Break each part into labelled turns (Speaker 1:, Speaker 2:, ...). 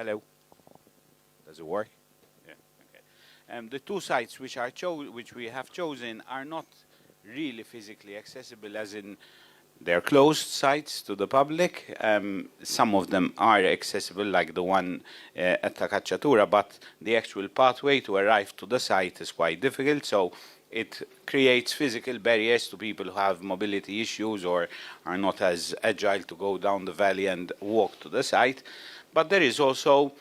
Speaker 1: Hello. Does it work? Yeah. Okay. The two sites which we have chosen are not really physically accessible, as in they're closed sites to the public. Some of them are accessible, like the one at the Cacciatura, but the actual pathway to arrive to the site is quite difficult. So it creates physical barriers to people who have mobility issues or are not as agile to go down the valley and walk to the site. But there is also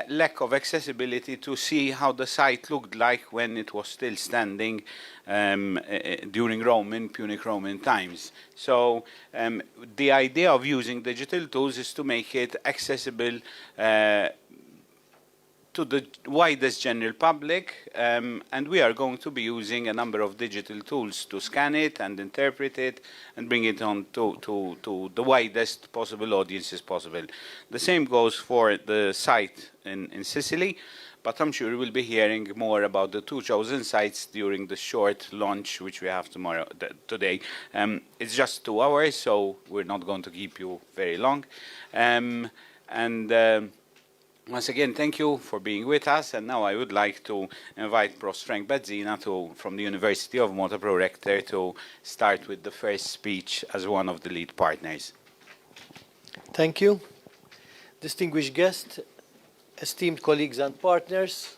Speaker 1: lack of accessibility to see how the site looked like when it was still standing during Punic Roman times. So the idea of using digital tools is to make it accessible to the widest general public, and we are going to be using a number of digital tools to scan it and interpret it and bring it on to the widest possible audiences possible. The same goes for the site in Sicily, but I'm sure we'll be hearing more about the two chosen sites during the short launch which we have today. It's just 2 hours, so we're not going to keep you very long. Once again, thank you for being with us. And now I would like to invite Prof. Frank Bazzina from the University of Malta, Pro-Rector, to start with the first speech as one of the lead partners.
Speaker 2: Thank you. Distinguished guests, esteemed colleagues and partners,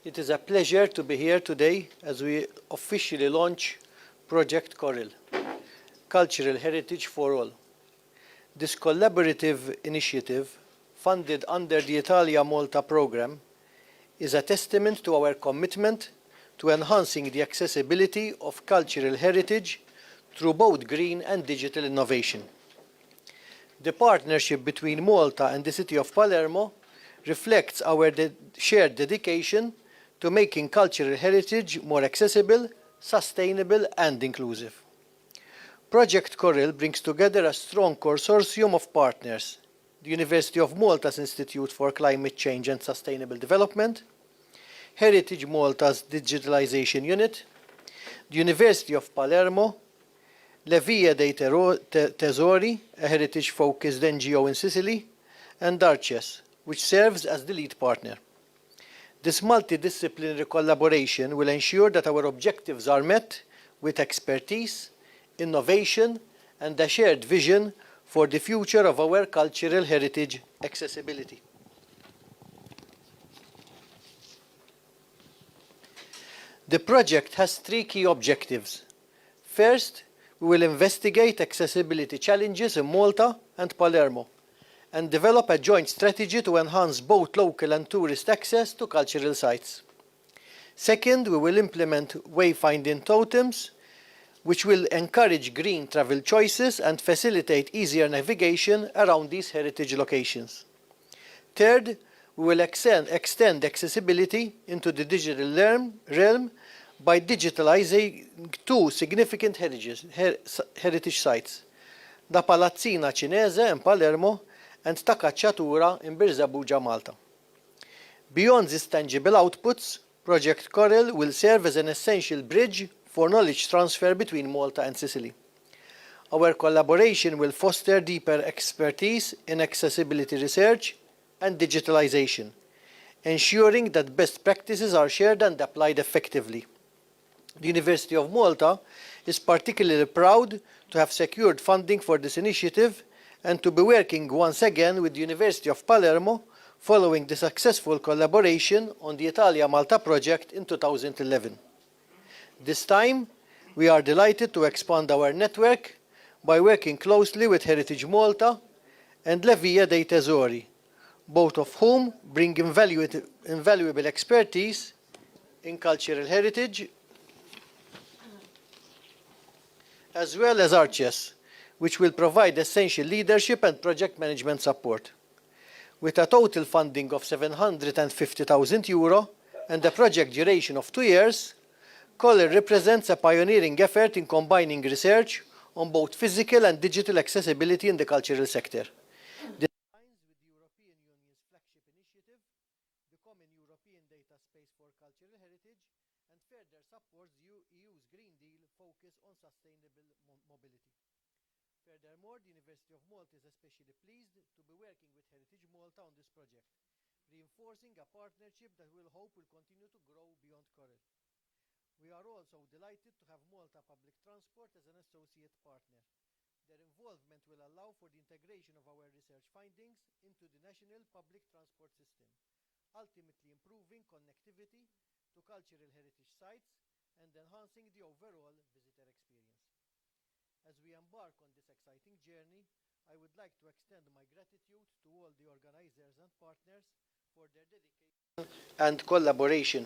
Speaker 2: it is a pleasure to be here today as we officially launch Project CHORAL, Cultural Heritage for All. This collaborative initiative, funded under the Italia-Malta program, is a testament to our commitment to enhancing the accessibility of cultural heritage through both green and digital innovation. The partnership between Malta and the city of Palermo reflects our shared dedication to making cultural heritage more accessible, sustainable, and inclusive. Project CHORAL brings together a strong consortium of partners: the University of Malta's Institute for Climate Change and Sustainable Development, Heritage Malta's Digitalization Unit, the University of Palermo, Le Vie dei Tesori, a heritage-focused NGO in Sicily, and Arches, which serves as the lead partner. This multidisciplinary collaboration will ensure that our objectives are met with expertise, innovation, and a shared vision for the future of our cultural heritage accessibility. The project has 3 key objectives. First, we will investigate accessibility challenges in Malta and Palermo and develop a joint strategy to enhance both local and tourist access to cultural sites. Second, we will implement wayfinding totems, which will encourage green travel choices and facilitate easier navigation around these heritage locations. Third, we will extend accessibility into the digital realm by digitalizing 2 significant heritage sites, the Palazzina Cinese in Palermo and the Cacciatura in Birzabuja, Malta. Beyond these tangible outputs, Project CHORAL will serve as an essential bridge for knowledge transfer between Malta and Sicily. Our collaboration will foster deeper expertise in accessibility research and digitalization, ensuring that best practices are shared and applied effectively. The University of Malta is particularly proud to have secured funding for this initiative and to be working once again with the University of Palermo following the successful collaboration on the Italia-Malta project in 2011. This time, we are delighted to expand our network by working closely with Heritage Malta and Le Vie dei Tesori, both of whom bring invaluable expertise in cultural heritage, as well as Arches, which will provide essential leadership and project management support. With a total funding of €750,000 and a project duration of 2 years, CHORAL represents a pioneering effort in combining research on both physical and digital accessibility in the cultural sector. This aligns with the European Union's flagship initiative, the Common European Data Space for Cultural Heritage, and further supports the EU's Green Deal focus on sustainable mobility. Furthermore, the University of Malta is especially pleased to be working with Heritage Malta on this project, reinforcing a partnership that we hope will continue to grow beyond CHORAL. We are also delighted to have Malta Public Transport as an associate partner. Their involvement will allow for the integration of our research findings into the national public transport system, ultimately improving connectivity to cultural heritage sites and enhancing the overall visitor experience. As we embark on this exciting journey, I would like to extend my gratitude to all the organizers and partners for their dedication and collaboration.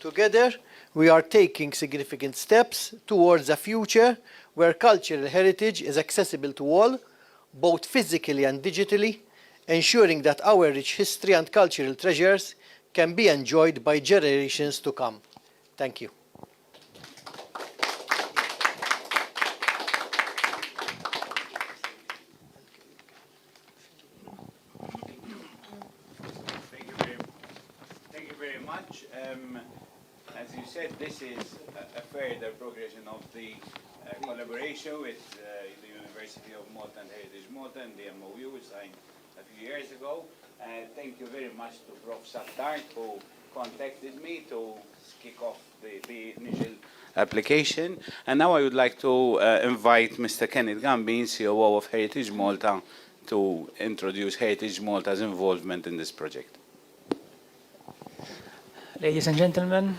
Speaker 2: Together, we are taking significant steps towards a future where cultural heritage is accessible to all, both physically and digitally, ensuring that our rich history and cultural treasures can be enjoyed by generations to come. Thank you.
Speaker 1: Thank you very much. As you said, this is a further progression of the collaboration with the University of Malta and Heritage Malta and the MOU we signed a few years ago. Thank you very much to Prof. Sattart who contacted me to kick off the initial application. And now I would like to invite Mr. Kenneth Gambin, COO of Heritage Malta, to introduce Heritage Malta's involvement in this project.
Speaker 3: Ladies and gentlemen,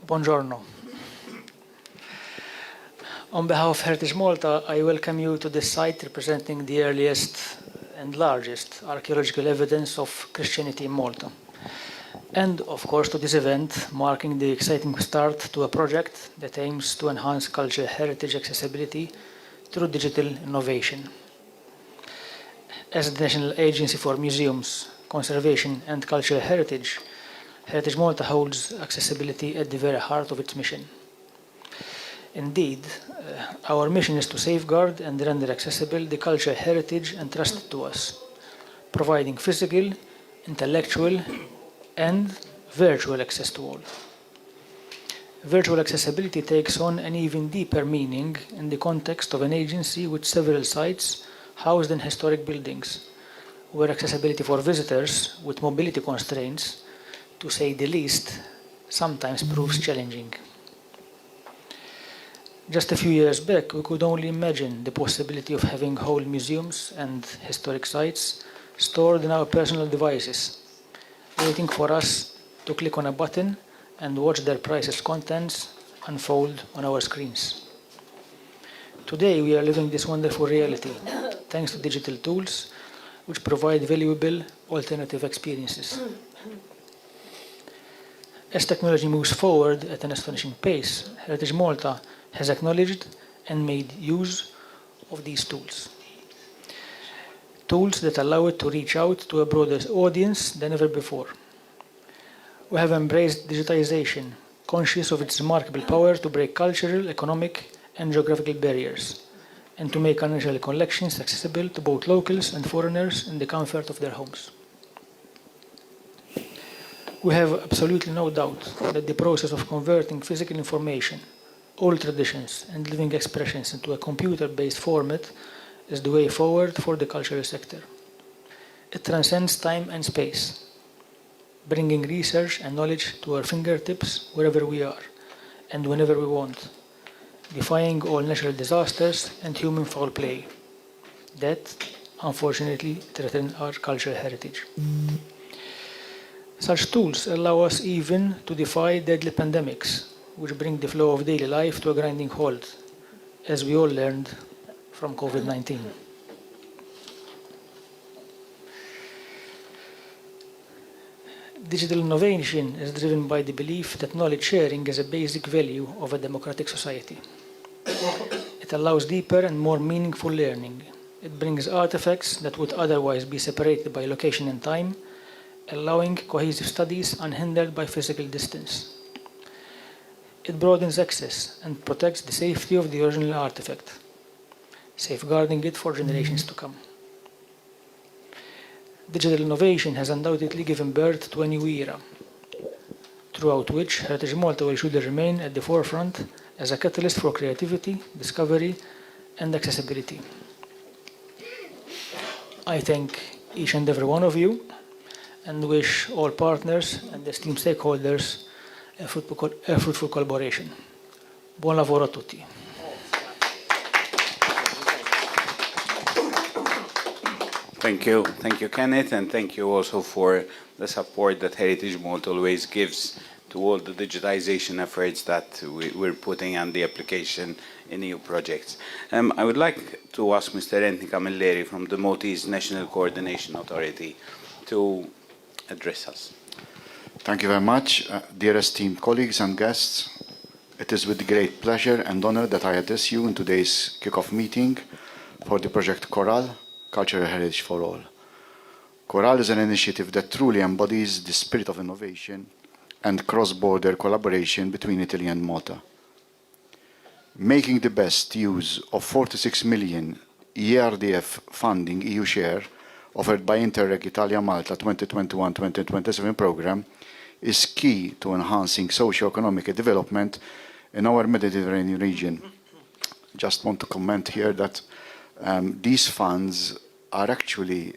Speaker 3: buongiorno. On behalf of Heritage Malta, I welcome you to this site representing the earliest and largest archaeological evidence of Christianity in Malta. And, of course, to this event, marking the exciting start to a project that aims to enhance cultural heritage accessibility through digital innovation. As the National Agency for Museums, Conservation and Cultural Heritage, Heritage Malta holds accessibility at the very heart of its mission. Indeed, our mission is to safeguard and render accessible the cultural heritage entrusted to us, providing physical, intellectual, and virtual access to all. Virtual accessibility takes on an even deeper meaning in the context of an agency with several sites housed in historic buildings, where accessibility for visitors with mobility constraints, to say the least, sometimes proves challenging. Just a few years back, we could only imagine the possibility of having whole museums and historic sites stored in our personal devices, waiting for us to click on a button and watch their priceless contents unfold on our screens. Today, we are living this wonderful reality, thanks to digital tools, which provide valuable alternative experiences. As technology moves forward at an astonishing pace, Heritage Malta has acknowledged and made use of these tools. Tools that allow it to reach out to a broader audience than ever before. We have embraced digitization, conscious of its remarkable power to break cultural, economic, and geographical barriers, and to make our natural collections accessible to both locals and foreigners in the comfort of their homes. We have absolutely no doubt that the process of converting physical information, old traditions, and living expressions into a computer-based format is the way forward for the cultural sector. It transcends time and space, bringing research and knowledge to our fingertips wherever we are and whenever we want, defying all natural disasters and human foul play that, unfortunately, threaten our cultural heritage. Such tools allow us even to defy deadly pandemics, which bring the flow of daily life to a grinding halt, as we all learned from COVID-19. Digital innovation is driven by the belief that knowledge sharing is a basic value of a democratic society. It allows deeper and more meaningful learning. It brings artifacts that would otherwise be separated by location and time, allowing cohesive studies unhindered by physical distance. It broadens access and protects the safety of the original artifact, safeguarding it for generations to come. Digital innovation has undoubtedly given birth to a new era, throughout which Heritage Malta will surely remain at the forefront as a catalyst for creativity, discovery, and accessibility. I thank each and every one of you and wish all partners and esteemed stakeholders a fruitful collaboration. Buon lavoro a tutti.
Speaker 1: Thank you, Kenneth, and thank you also for the support that Heritage Malta always gives to all the digitization efforts that we're putting on the application in EU projects. I would like to ask Mr. Renti Camilleri from the Maltese National Coordination Authority to address us.
Speaker 4: Thank you very much, dear esteemed colleagues and guests. It is with great pleasure and honor that I address you in today's kick-off meeting for the project CHORAL, Cultural Heritage for All. CHORAL is an initiative that truly embodies the spirit of innovation and cross-border collaboration between Italy and Malta. Making the best use of 46 million ERDF funding EU share offered by INTERREG Italy-Malta 2021-2027 program is key to enhancing socio-economic development in our Mediterranean region. Just want to comment here that these funds are actually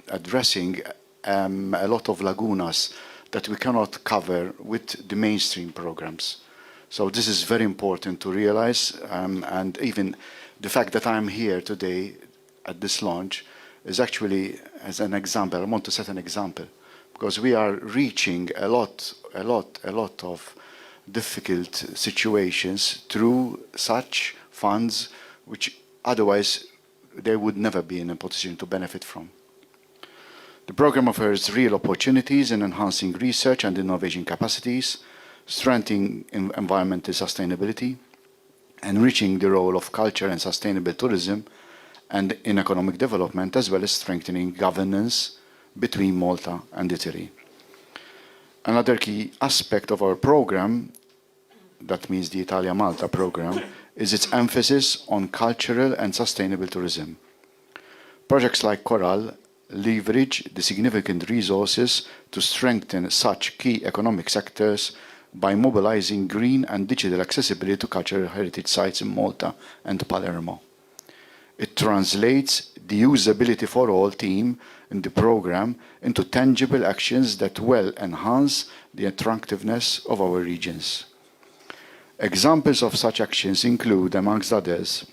Speaker 4: addressing a lot of lagunas that we cannot cover with the mainstream programs. So this is very important to realize, and even the fact that I'm here today at this launch is actually as an example. I want to set an example because we are reaching a lot of difficult situations through such funds which otherwise they would never be in a position to benefit from. The program offers real opportunities in enhancing research and innovation capacities, strengthening environmental sustainability, enriching the role of culture and sustainable tourism and in economic development, as well as strengthening governance between Malta and Italy. Another key aspect of our program, that means the Italia-Malta program, is its emphasis on cultural and sustainable tourism. Projects like CHORAL leverage the significant resources to strengthen such key economic sectors by mobilizing green and digital accessibility to cultural heritage sites in Malta and Palermo. It translates the usability for all theme in the program into tangible actions that will enhance the attractiveness of our regions. Examples of such actions include, amongst others,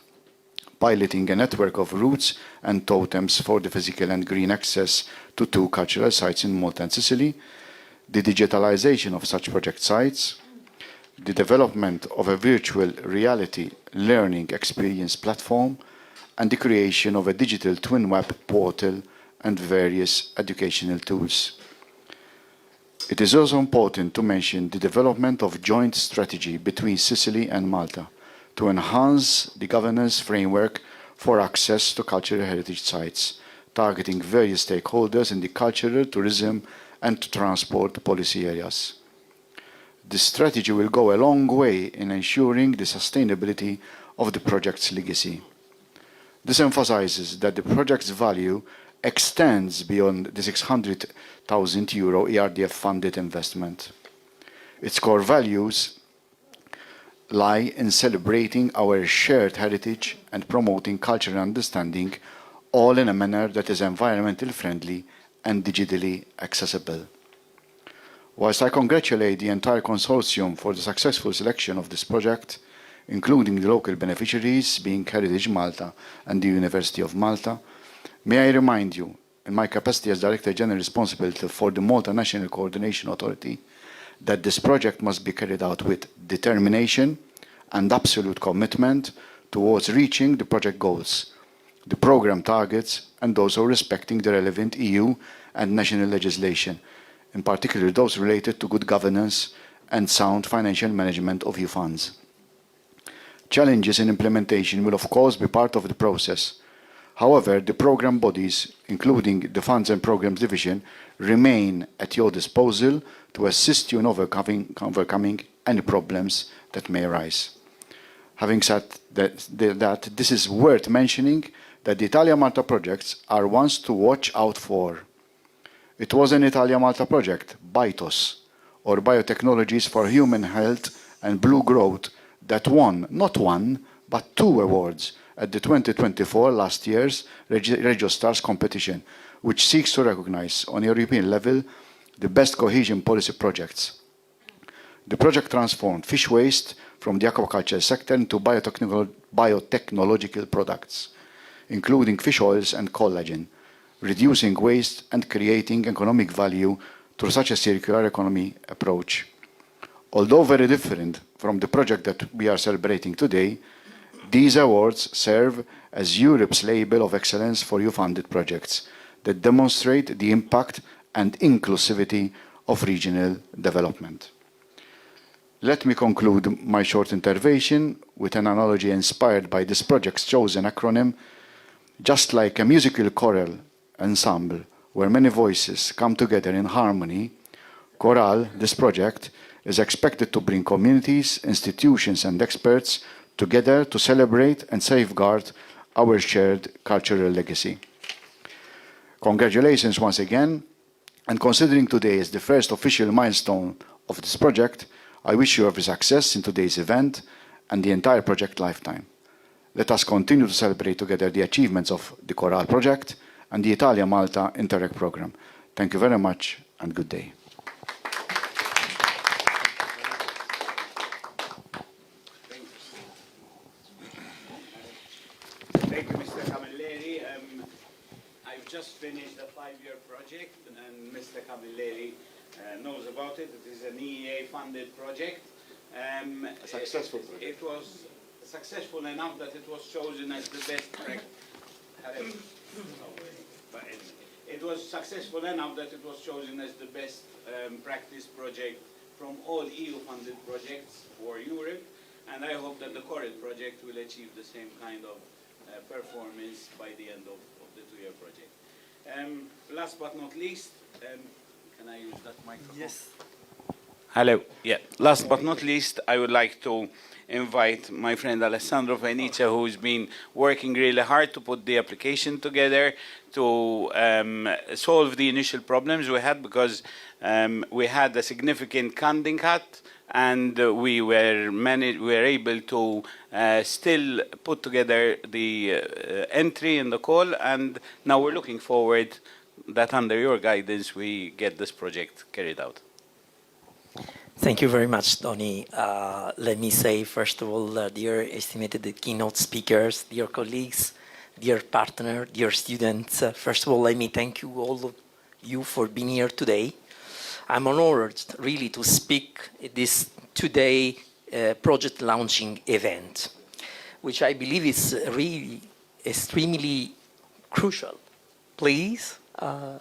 Speaker 4: piloting a network of routes and totems for the physical and green access to 2 cultural sites in Malta and Sicily, the digitalization of such project sites, the development of a virtual reality learning experience platform, and the creation of a digital twin web portal and various educational tools. It is also important to mention the development of joint strategy between Sicily and Malta to enhance the governance framework for access to cultural heritage sites, targeting various stakeholders in the cultural, tourism, and transport policy areas. This strategy will go a long way in ensuring the sustainability of the project's legacy. This emphasizes that the project's value extends beyond the €600,000 ERDF-funded investment. Its core values lie in celebrating our shared heritage and promoting cultural understanding, all in a manner that is environmentally friendly and digitally accessible. Whilst I congratulate the entire consortium for the successful selection of this project, including the local beneficiaries being Heritage Malta and the University of Malta, may I remind you, in my capacity as Director General responsible for the Malta National Coordination Authority, that this project must be carried out with determination and absolute commitment towards reaching the project goals, the program targets, and also respecting the relevant EU and national legislation, in particular those related to good governance and sound financial management of EU funds. Challenges in implementation will of course be part of the process. However, the program bodies, including the Funds and Programs Division, remain at your disposal to assist you in overcoming any problems that may arise. Having said that, this is worth mentioning that the Italia-Malta projects are ones to watch out for. It was an Italia-Malta project, BITOS, or Biotechnologies for Human Health and Blue Growth, that won not one, but 2 awards at the 2024 last year's Regio Stars competition, which seeks to recognize on a European level the best cohesion policy projects. The project transformed fish waste from the aquaculture sector into biotechnological products, including fish oils and collagen, reducing waste and creating economic value through such a circular economy approach. Although very different from the project that we are celebrating today, these awards serve as Europe's label of excellence for EU-funded projects that demonstrate the impact and inclusivity of regional development. Let me conclude my short intervention with an analogy inspired by this project's chosen acronym. Just like a musical choral ensemble where many voices come together in harmony, CHORAL, this project, is expected to bring communities, institutions and experts together to celebrate and safeguard our shared cultural legacy. Congratulations once again, and considering today is the first official milestone of this project, I wish you every success in today's event and the entire project lifetime. Let us continue to celebrate together the achievements of the CHORAL project and the Italia-Malta INTERREG program. Thank you very much and good day.
Speaker 1: Thank you, Mr. Camilleri. I've just finished a 5-year project, and Mr. Camilleri knows about it. It is an EEA-funded project.
Speaker 4: A successful project.
Speaker 1: It was successful enough that it was chosen as the best practice. It was successful enough that it was chosen as the best practice project from all EU-funded projects for Europe, and I hope that the CHORAL project will achieve the same kind of performance by the end of the 2-year project. Last but not least, can I use that microphone?
Speaker 2: Yes.
Speaker 1: Hello. Yeah. Last but not least, I would like to invite my friend Alessandro Fenice, who's been working really hard to put the application together to solve the initial problems we had, because we had a significant funding cut, and we were able to still put together the entry in the call, and now we're looking forward that under your guidance we get this project carried out.
Speaker 5: Thank you very much, Tony. Let me say, first of all, dear estimated keynote speakers, dear colleagues, dear partner, dear students, first of all, let me thank you all of you for being here today. I'm honored really to speak at this today project launching event, which I believe is really extremely crucial. Please.
Speaker 1: I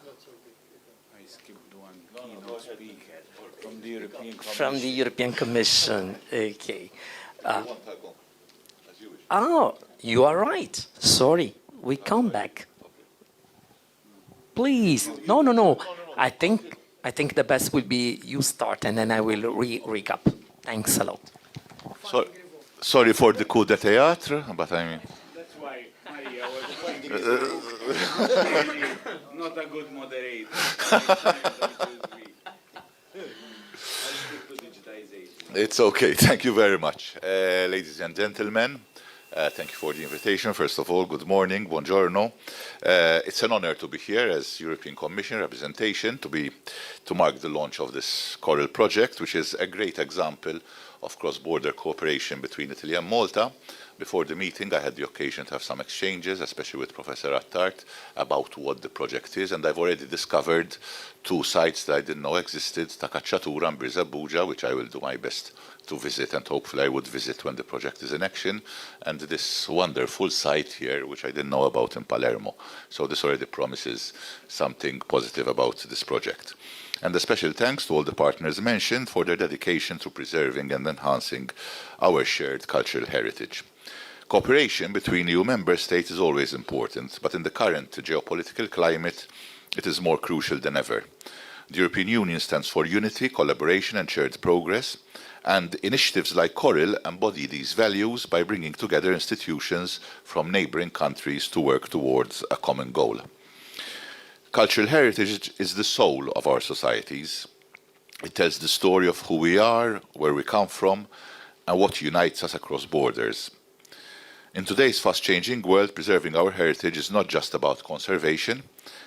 Speaker 1: skipped one keynote speaker from the European Commission.
Speaker 5: From the European Commission, okay.
Speaker 6: As you wish.
Speaker 5: Oh, you are right. Sorry, we come back. Please, no. I think the best will be you start, and then I will recap. Thanks a lot.
Speaker 6: Sorry for the coup de théâtre, but I mean.
Speaker 1: That's why Maria was not a good moderator.
Speaker 6: It's okay. Thank you very much. Ladies and gentlemen, thank you for the invitation. First of all, good morning, buongiorno. It's an honor to be here as European Commission representation to mark the launch of this CHORAL project, which is a great example of cross-border cooperation between Italy and Malta. Before the meeting, I had the occasion to have some exchanges, especially with Professor Attart, about what the project is, and I've already discovered 2 sites that I didn't know existed, Takacciatura and Brisabuja, which I will do my best to visit, and hopefully I would visit when the project is in action, and this wonderful site here, which I didn't know about in Palermo. So this already promises something positive about this project. And a special thanks to all the partners mentioned for their dedication to preserving and enhancing our shared cultural heritage. Cooperation between EU member states is always important, but in the current geopolitical climate, it is more crucial than ever. The European Union stands for unity, collaboration and shared progress, and initiatives like CHORAL embody these values by bringing together institutions from neighbouring countries to work towards a common goal. Cultural heritage is the soul of our societies. It tells the story of who we are, where we come from, and what unites us across borders. In today's fast-changing world, preserving our heritage is not just about conservation,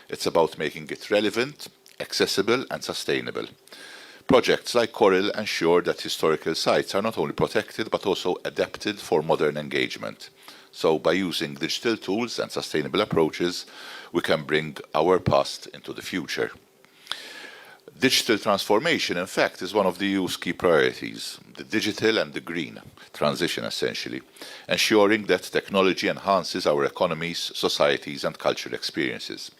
Speaker 6: it's about making it relevant, accessible and sustainable. Projects like CHORAL ensure that historical sites are not only protected but also adapted for modern engagement. So by using digital tools and sustainable approaches, we can bring our past into the future. Digital transformation, in fact, is one of the EU's key priorities, the digital and the green transition, essentially, ensuring that technology enhances our economies, societies, and cultural experiences.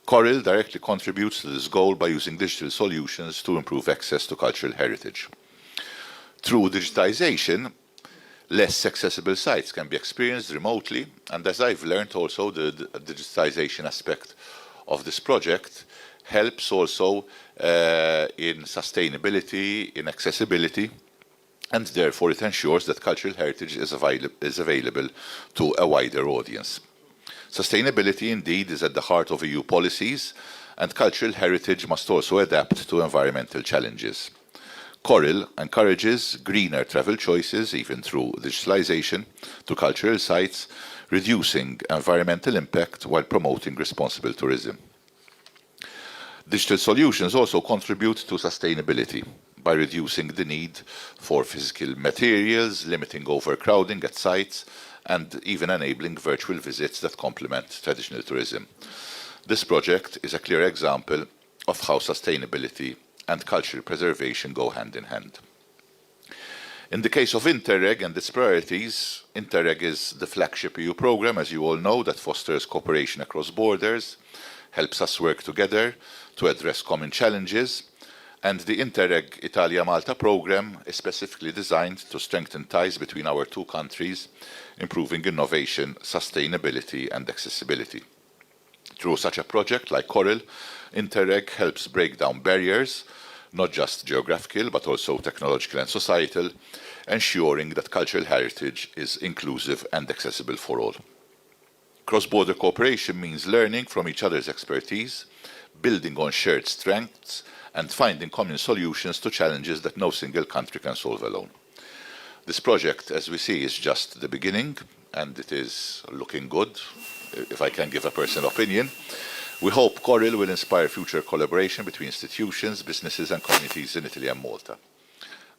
Speaker 6: CHORAL directly contributes to this goal by using digital solutions to improve access to cultural heritage. Through digitization, less accessible sites can be experienced remotely, and as I've learned also, the digitization aspect of this project helps also in sustainability, in accessibility, and therefore it ensures that cultural heritage is available to a wider audience. Sustainability indeed is at the heart of EU policies, and cultural heritage must also adapt to environmental challenges. CHORAL encourages greener travel choices, even through digitalization, to cultural sites, reducing environmental impact while promoting responsible tourism. Digital solutions also contribute to sustainability by reducing the need for physical materials, limiting overcrowding at sites, and even enabling virtual visits that complement traditional tourism. This project is a clear example of how sustainability and cultural preservation go hand in hand. In the case of INTERREG and its priorities, INTERREG is the flagship EU program, as you all know, that fosters cooperation across borders, helps us work together to address common challenges, and the INTERREG Italy-Malta program is specifically designed to strengthen ties between our two countries, improving innovation, sustainability and accessibility. Through such a project like CHORAL, INTERREG helps break down barriers, not just geographical but also technological and societal, ensuring that cultural heritage is inclusive and accessible for all. Cross-border cooperation means learning from each other's expertise, building on shared strengths, and finding common solutions to challenges that no single country can solve alone. This project, as we see, is just the beginning, and it is looking good, if I can give a personal opinion. We hope CHORAL will inspire future collaboration between institutions, businesses and communities in Italy and Malta.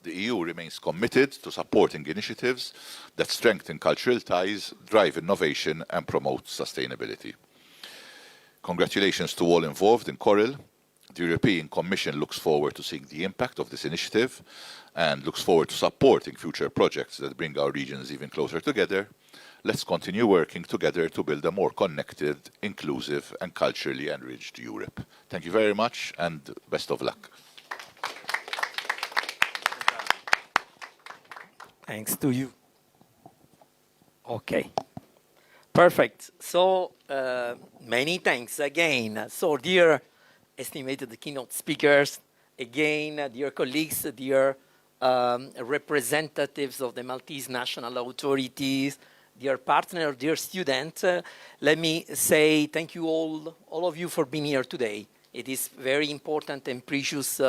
Speaker 6: The EU remains committed to supporting initiatives that strengthen cultural ties, drive innovation and promote sustainability. Congratulations to all involved in CHORAL. The European Commission looks forward to seeing the impact of this initiative and looks forward to supporting future projects that bring our regions even closer together. Let's continue working together to build a more connected, inclusive and culturally enriched Europe. Thank you very much and best of luck.
Speaker 5: Thanks to you. Okay. Perfect. So, many thanks again. So, dear estimated keynote speakers, again, dear colleagues, dear representatives of the Maltese national authorities, dear partner, dear student, let me say thank you all of you for being here today. It is very important and precious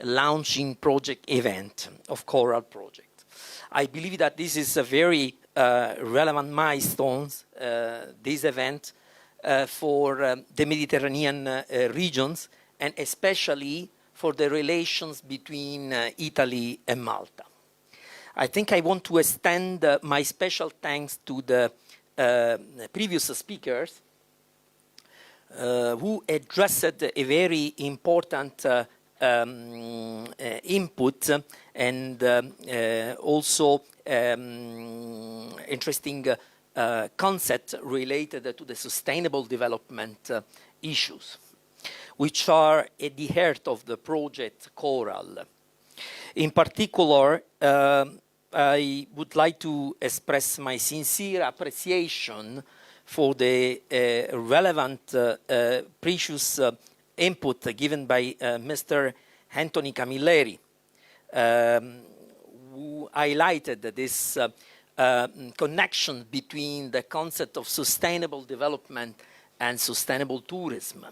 Speaker 5: launching project event of CHORAL project. I believe that this is a very relevant milestone, this event, for the Mediterranean regions, and especially for the relations between Italy and Malta. I think I want to extend my special thanks to the previous speakers who addressed a very important input and also interesting concept related to the sustainable development issues, which are at the heart of the project CHORAL. In particular, I would like to express my sincere appreciation for the relevant, precious input given by Mr. Anthony Camilleri, who highlighted this connection between the concept of sustainable development and sustainable tourism,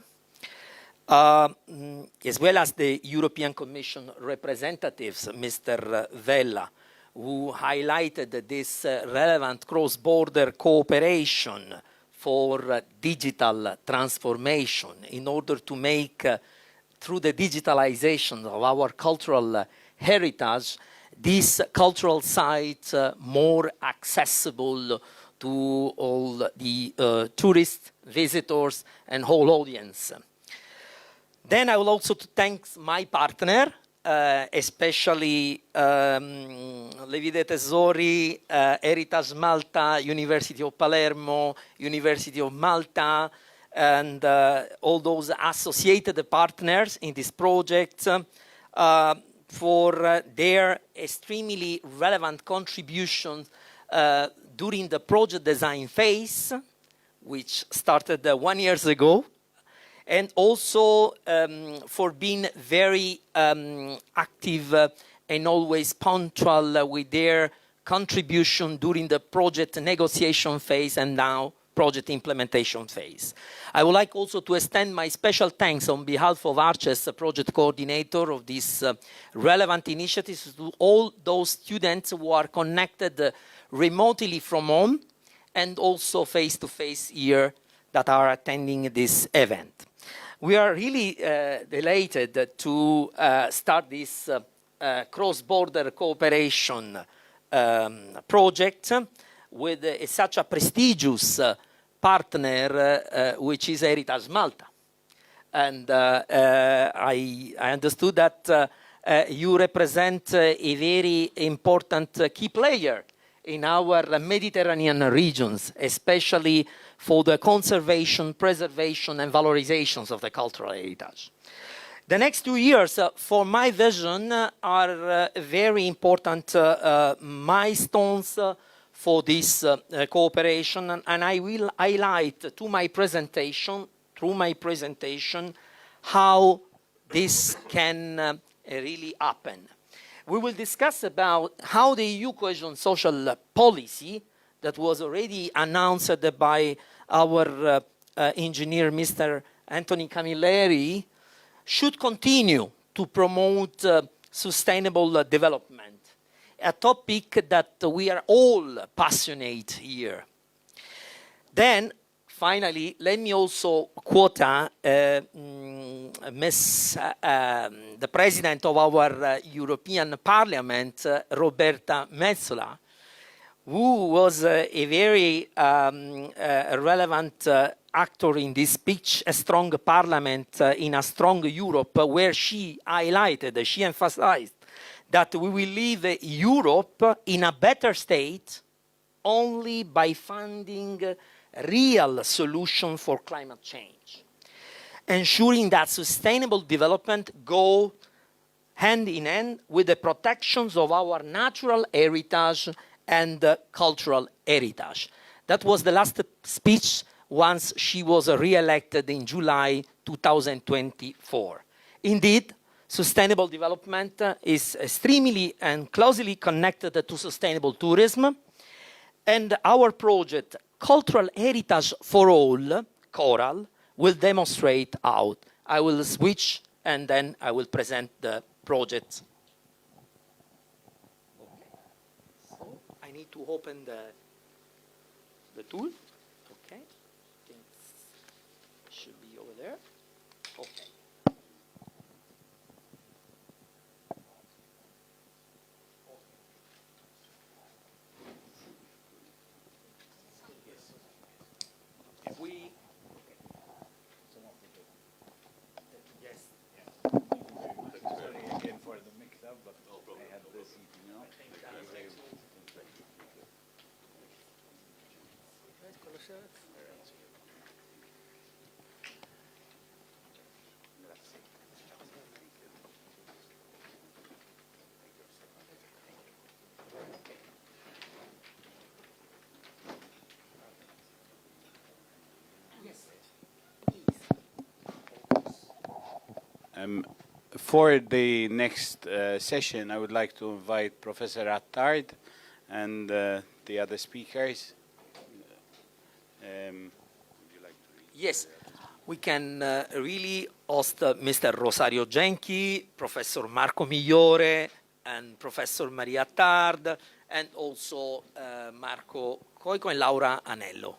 Speaker 5: as well as the European Commission representatives, Mr. Vella, who highlighted this relevant cross-border cooperation for digital transformation in order to make, through the digitalization of our cultural heritage, this cultural site more accessible to all the tourists, visitors, and whole audience. Then I would also to thank my partner, especially Levi Tesori, Heritage Malta, University of Palermo, University of Malta, and all those associated partners in this project for their extremely relevant contributions during the project design phase, which started 1 year ago, and also for being very active and always punctual with their contribution during the project negotiation phase and now project implementation phase. I would like also to extend my special thanks on behalf of Arches, project coordinator of these relevant initiatives, to all those students who are connected remotely from home and also face-to-face here that are attending this event. We are really delighted to start this cross-border cooperation project with such a prestigious partner, which is Heritage Malta. And I understood that you represent a very important key player in our Mediterranean regions, especially for the conservation, preservation, and valorizations of the cultural heritage. The next 2 years, for my vision, are very important milestones for this cooperation, and I will highlight through my presentation, how this can really happen. We will discuss about how the EU cohesion social policy that was already announced by our engineer, Mr. Anthony Camilleri, should continue to promote sustainable development, a topic that we are all passionate here. Then, finally, let me also quote the President of our European Parliament, Roberta Metsola, who was a very relevant actor in this speech, A Strong Parliament in a Strong Europe, where she highlighted, she emphasized that we will leave Europe in a better state only by finding real solution for climate change, ensuring that sustainable development go hand in hand with the protections of our natural heritage and cultural heritage. That was the last speech once she was re-elected in July 2024. Indeed, sustainable development is extremely and closely connected to sustainable tourism, and our project, Cultural Heritage for All, CHORAL, will demonstrate how. I will switch and then I will present the project. So I need to open the tool. Okay. I think it should be over there. Okay. If we
Speaker 1: Sorry again for the mix-up, but I had this eating out. For the next session, I would like to invite Professor Attard and the other speakers. Would you like to read?
Speaker 5: Yes, we can really host Mr. Rosario Genchi, Professor Marco Migliore, and Professor Maria Tard, and also Marco Coico and Laura Anello.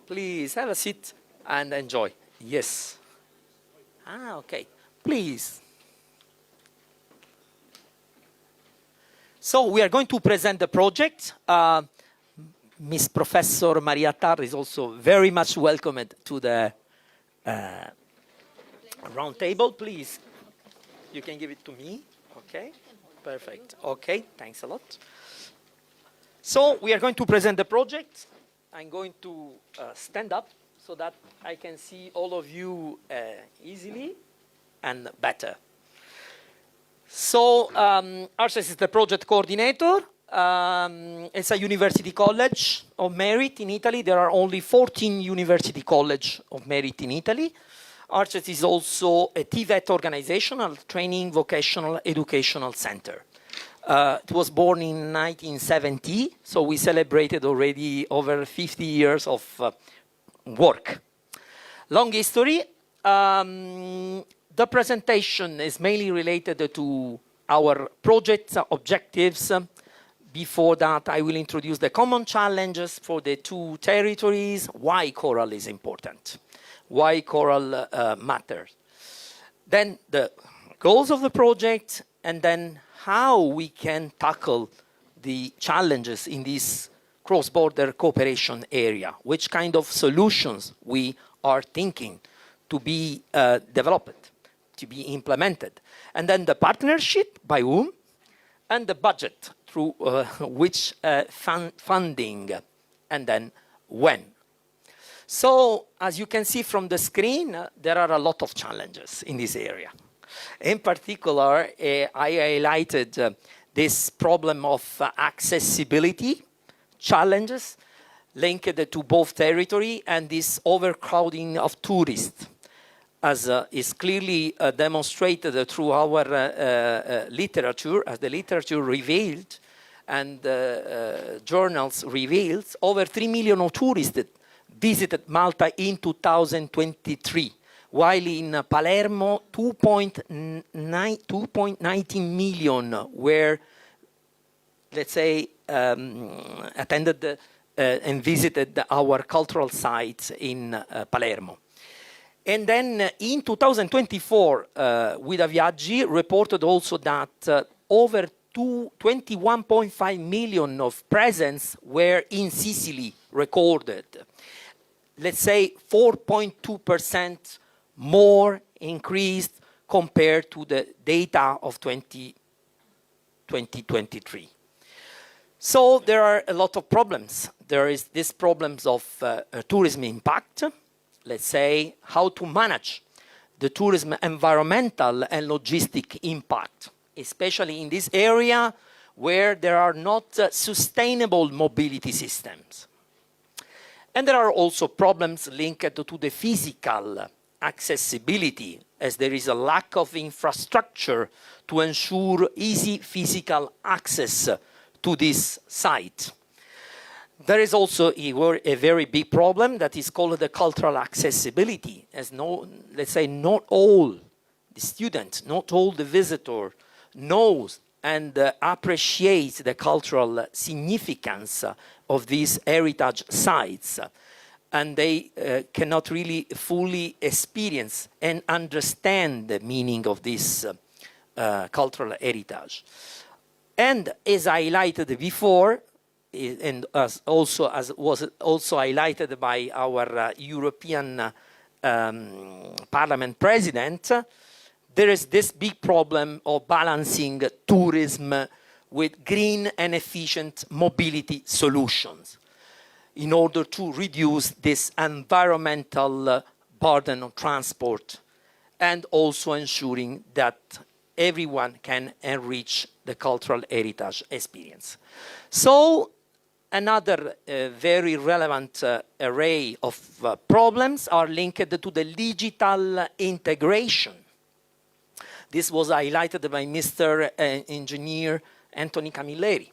Speaker 5: Please have a seat and enjoy. Yes. Ah, okay. Please. So we are going to present the project. Miss Professor Maria Tard is also very much welcomed to the round table. Please, you can give it to me. Okay, perfect. Okay, thanks a lot. So we are going to present the project. I'm going to stand up so that I can see all of you easily and better. So Arces is the project coordinator. It's a university college of merit in Italy. There are only 14 university college of merit in Italy. Arces is also a TVET organization, a training vocational educational center. It was born in 1970, so we celebrated already over 50 years of work. Long history. The presentation is mainly related to our project objectives. Before that, I will introduce the common challenges for the two territories, why CHORAL is important, why CHORAL matters. Then the goals of the project, and then how we can tackle the challenges in this cross-border cooperation area, which kind of solutions we are thinking to be developed, to be implemented. And then the partnership, by whom, and the budget, through which funding, and then when. So, as you can see from the screen, there are a lot of challenges in this area. In particular, I highlighted this problem of accessibility challenges linked to both territory and this overcrowding of tourists, as is clearly demonstrated through our literature, as the literature revealed and journals revealed. Over 3 million of tourists visited Malta in 2023, while in Palermo 2.19 million were, let's say, attended and visited our cultural sites in Palermo. And then in 2024, Guida Viaggi reported also that over 21.5 million of presents were in Sicily recorded. Let's say 4.2% more increased compared to the data of 2023. So there are a lot of problems. There is these problems of tourism impact. Let's say how to manage the tourism environmental and logistic impact, especially in this area where there are not sustainable mobility systems. And there are also problems linked to the physical accessibility, as there is a lack of infrastructure to ensure easy physical access to this site. There is also a very big problem that is called the cultural accessibility, as let's say not all the students, not all the visitor knows and appreciates the cultural significance of these heritage sites, and they cannot really fully experience and understand the meaning of this cultural heritage. And as I highlighted before, and as was also highlighted by our European Parliament President, there is this big problem of balancing tourism with green and efficient mobility solutions in order to reduce this environmental burden of transport, and also ensuring that everyone can enrich the cultural heritage experience. So another very relevant array of problems are linked to the digital integration. This was highlighted by Mr. Engineer Anthony Camilleri.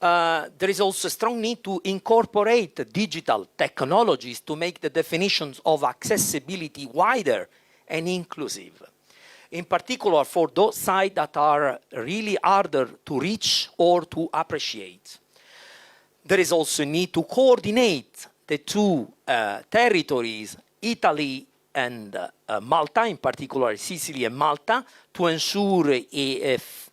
Speaker 5: There is also a strong need to incorporate digital technologies to make the definitions of accessibility wider and inclusive. in particular for those sites that are really harder to reach or to appreciate. There is also a need to coordinate the two territories, Italy and Malta, in particular Sicily and Malta, to ensure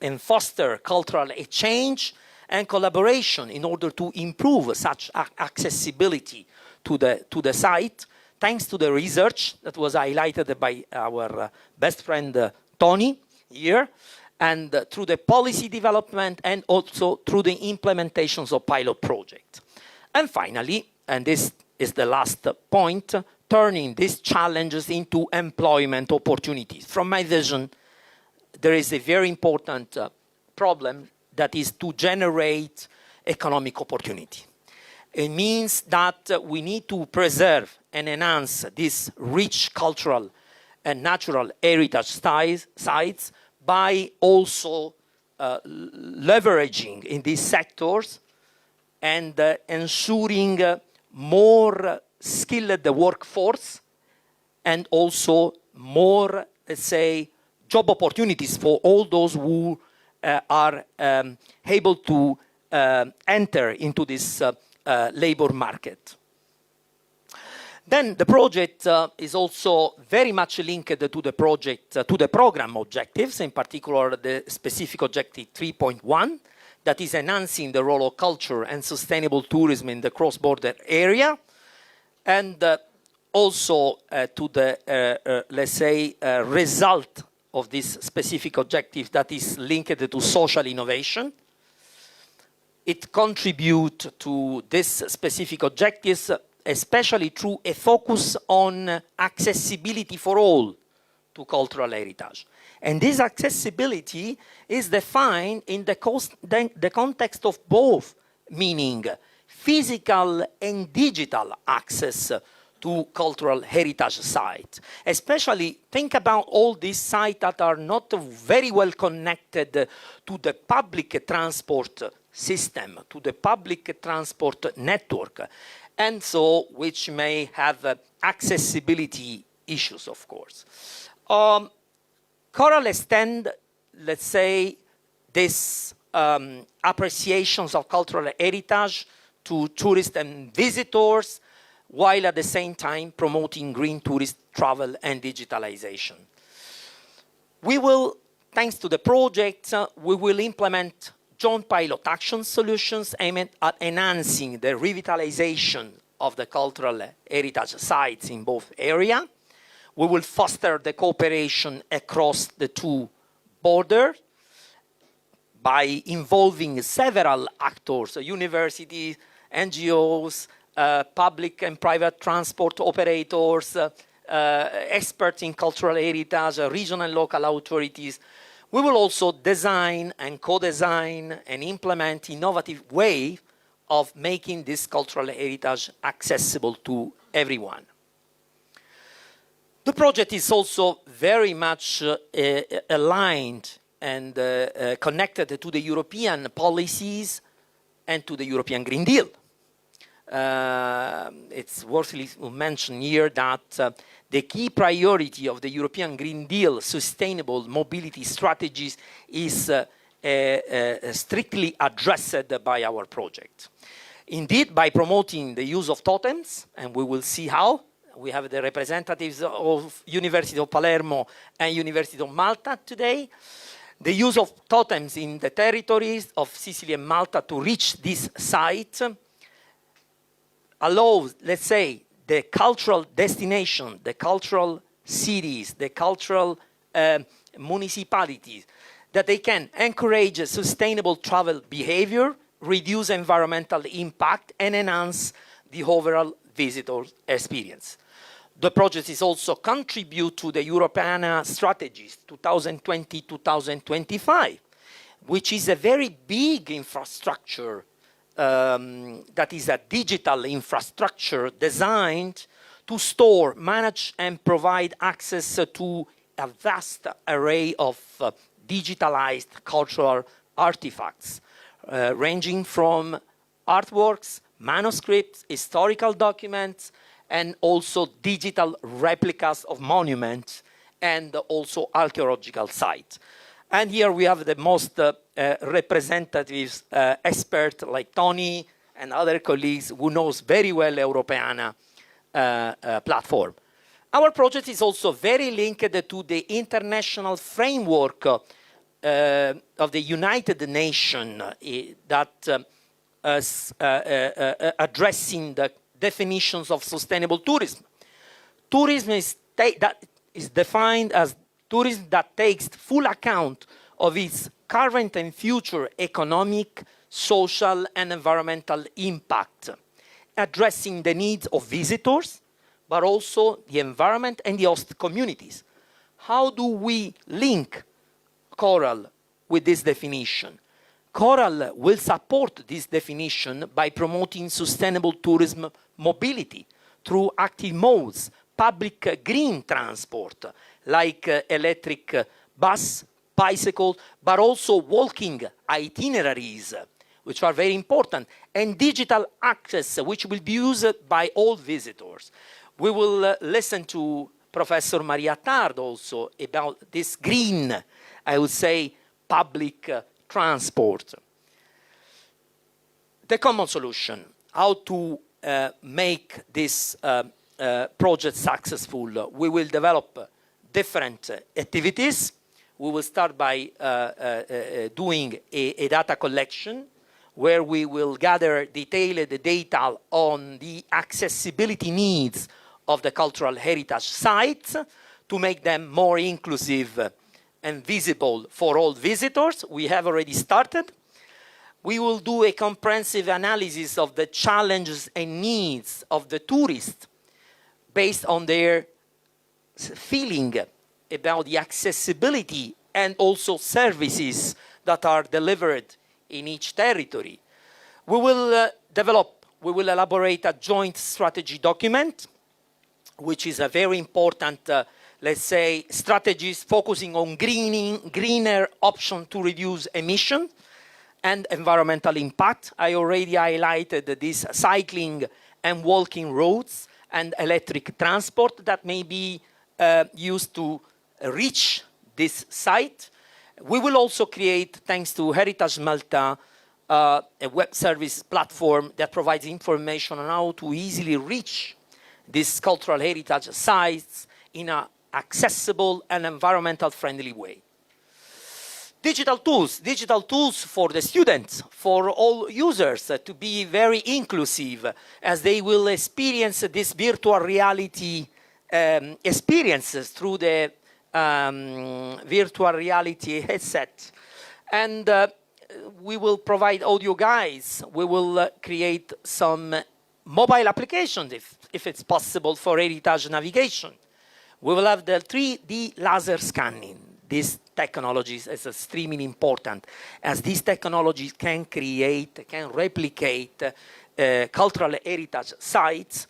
Speaker 5: and foster cultural exchange and collaboration in order to improve such accessibility to the site, thanks to the research that was highlighted by our best friend Tony here, and through the policy development and also through the implementations of pilot projects. And finally, and this is the last point, turning these challenges into employment opportunities. From my vision, there is a very important problem that is to generate economic opportunity. It means that we need to preserve and enhance these rich cultural and natural heritage sites by also leveraging in these sectors and ensuring more skilled workforce and also more, let's say, job opportunities for all those who are able to enter into this labor market. Then the project is also very much linked to the project, to the program objectives, in particular the specific objective 3.1, that is enhancing the role of culture and sustainable tourism in the cross-border area, and also to the, let's say, result of this specific objective that is linked to social innovation. It contributes to this specific objectives, especially through a focus on accessibility for all to cultural heritage. And this accessibility is defined in the context of both, meaning physical and digital access to cultural heritage sites. Especially think about all these sites that are not very well connected to the public transport system, to the public transport network, and so which may have accessibility issues, of course. CHORAL extend, let's say, this appreciations of cultural heritage to tourists and visitors, while at the same time promoting green tourist travel and digitalization. We will, thanks to the project, we will implement joint pilot action solutions aimed at enhancing the revitalization of the cultural heritage sites in both areas. We will foster the cooperation across the two borders by involving several actors, universities, NGOs, public and private transport operators, experts in cultural heritage, regional and local authorities. We will also design and co-design and implement innovative ways of making this cultural heritage accessible to everyone. The project is also very much aligned and connected to the European policies and to the European Green Deal. It's worthily to mention here that the key priority of the European Green Deal sustainable mobility strategies is strictly addressed by our project. Indeed, by promoting the use of totems, and we will see how. We have the representatives of University of Palermo and University of Malta today. The use of totems in the territories of Sicily and Malta to reach this site allows, let's say, the cultural destination, the cultural cities, the cultural municipalities, that they can encourage a sustainable travel behavior, reduce environmental impact, and enhance the overall visitor experience. The project is also contribute to the Europeana strategies 2020-2025, which is a very big infrastructure that is a digital infrastructure designed to store, manage, and provide access to a vast array of digitalized cultural artifacts, ranging from artworks, manuscripts, historical documents, and also digital replicas of monuments and also archaeological sites. And here we have the most representative expert like Tony and other colleagues who knows very well Europeana platform. Our project is also very linked to the international framework of the United Nations that is addressing the definitions of sustainable tourism. Tourism is defined as tourism that takes full account of its current and future economic, social, and environmental impact, addressing the needs of visitors, but also the environment and the host communities. How do we link CHORAL with this definition? CHORAL will support this definition by promoting sustainable tourism mobility through active modes, public green transport, like electric bus, bicycle, but also walking itineraries, which are very important, and digital access, which will be used by all visitors. We will listen to Professor Maria Tard also about this green, I would say, public transport. The common solution, how to make this project successful. We will develop different activities. We will start by doing a data collection where we will gather detailed data on the accessibility needs of the cultural heritage sites to make them more inclusive and visible for all visitors. We have already started. We will do a comprehensive analysis of the challenges and needs of the tourists based on their feeling about the accessibility and also services that are delivered in each territory. We will elaborate a joint strategy document, which is a very important, let's say, strategies focusing on greener option to reduce emission and environmental impact. I already highlighted these cycling and walking roads and electric transport that may be used to reach this site. We will also create, thanks to Heritage Malta, a web service platform that provides information on how to easily reach these cultural heritage sites in an accessible and environmental friendly way. Digital tools for the students, for all users to be very inclusive as they will experience this virtual reality experiences through the virtual reality headset. And we will provide audio guides. We will create some mobile applications if it's possible for heritage navigation. We will have the 3D laser scanning. These technologies is extremely important as these technologies can replicate cultural heritage sites,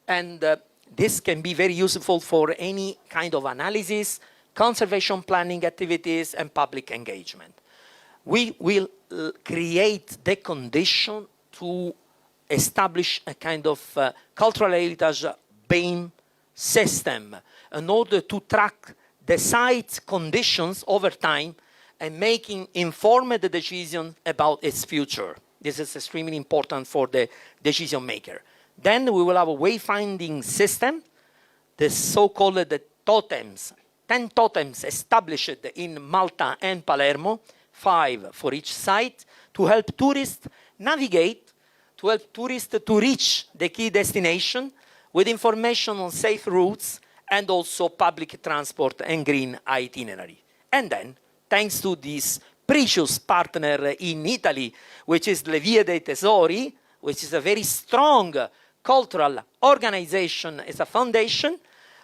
Speaker 5: and this can be very useful for any kind of analysis, conservation planning activities, and public engagement. We will create the condition to establish a kind of cultural heritage BEAM system in order to track the site's conditions over time and making informed decisions about its future. This is extremely important for the decision maker. Then we will have a wayfinding system, the so-called totems, 10 totems established in Malta and Palermo, 5 for each site, to help tourists navigate, to help tourists to reach the key destination with information on safe routes and also public transport and green itinerary. And then, thanks to this precious partner in Italy, which is Le Vie dei Tesori, which is a very strong cultural organization as a foundation,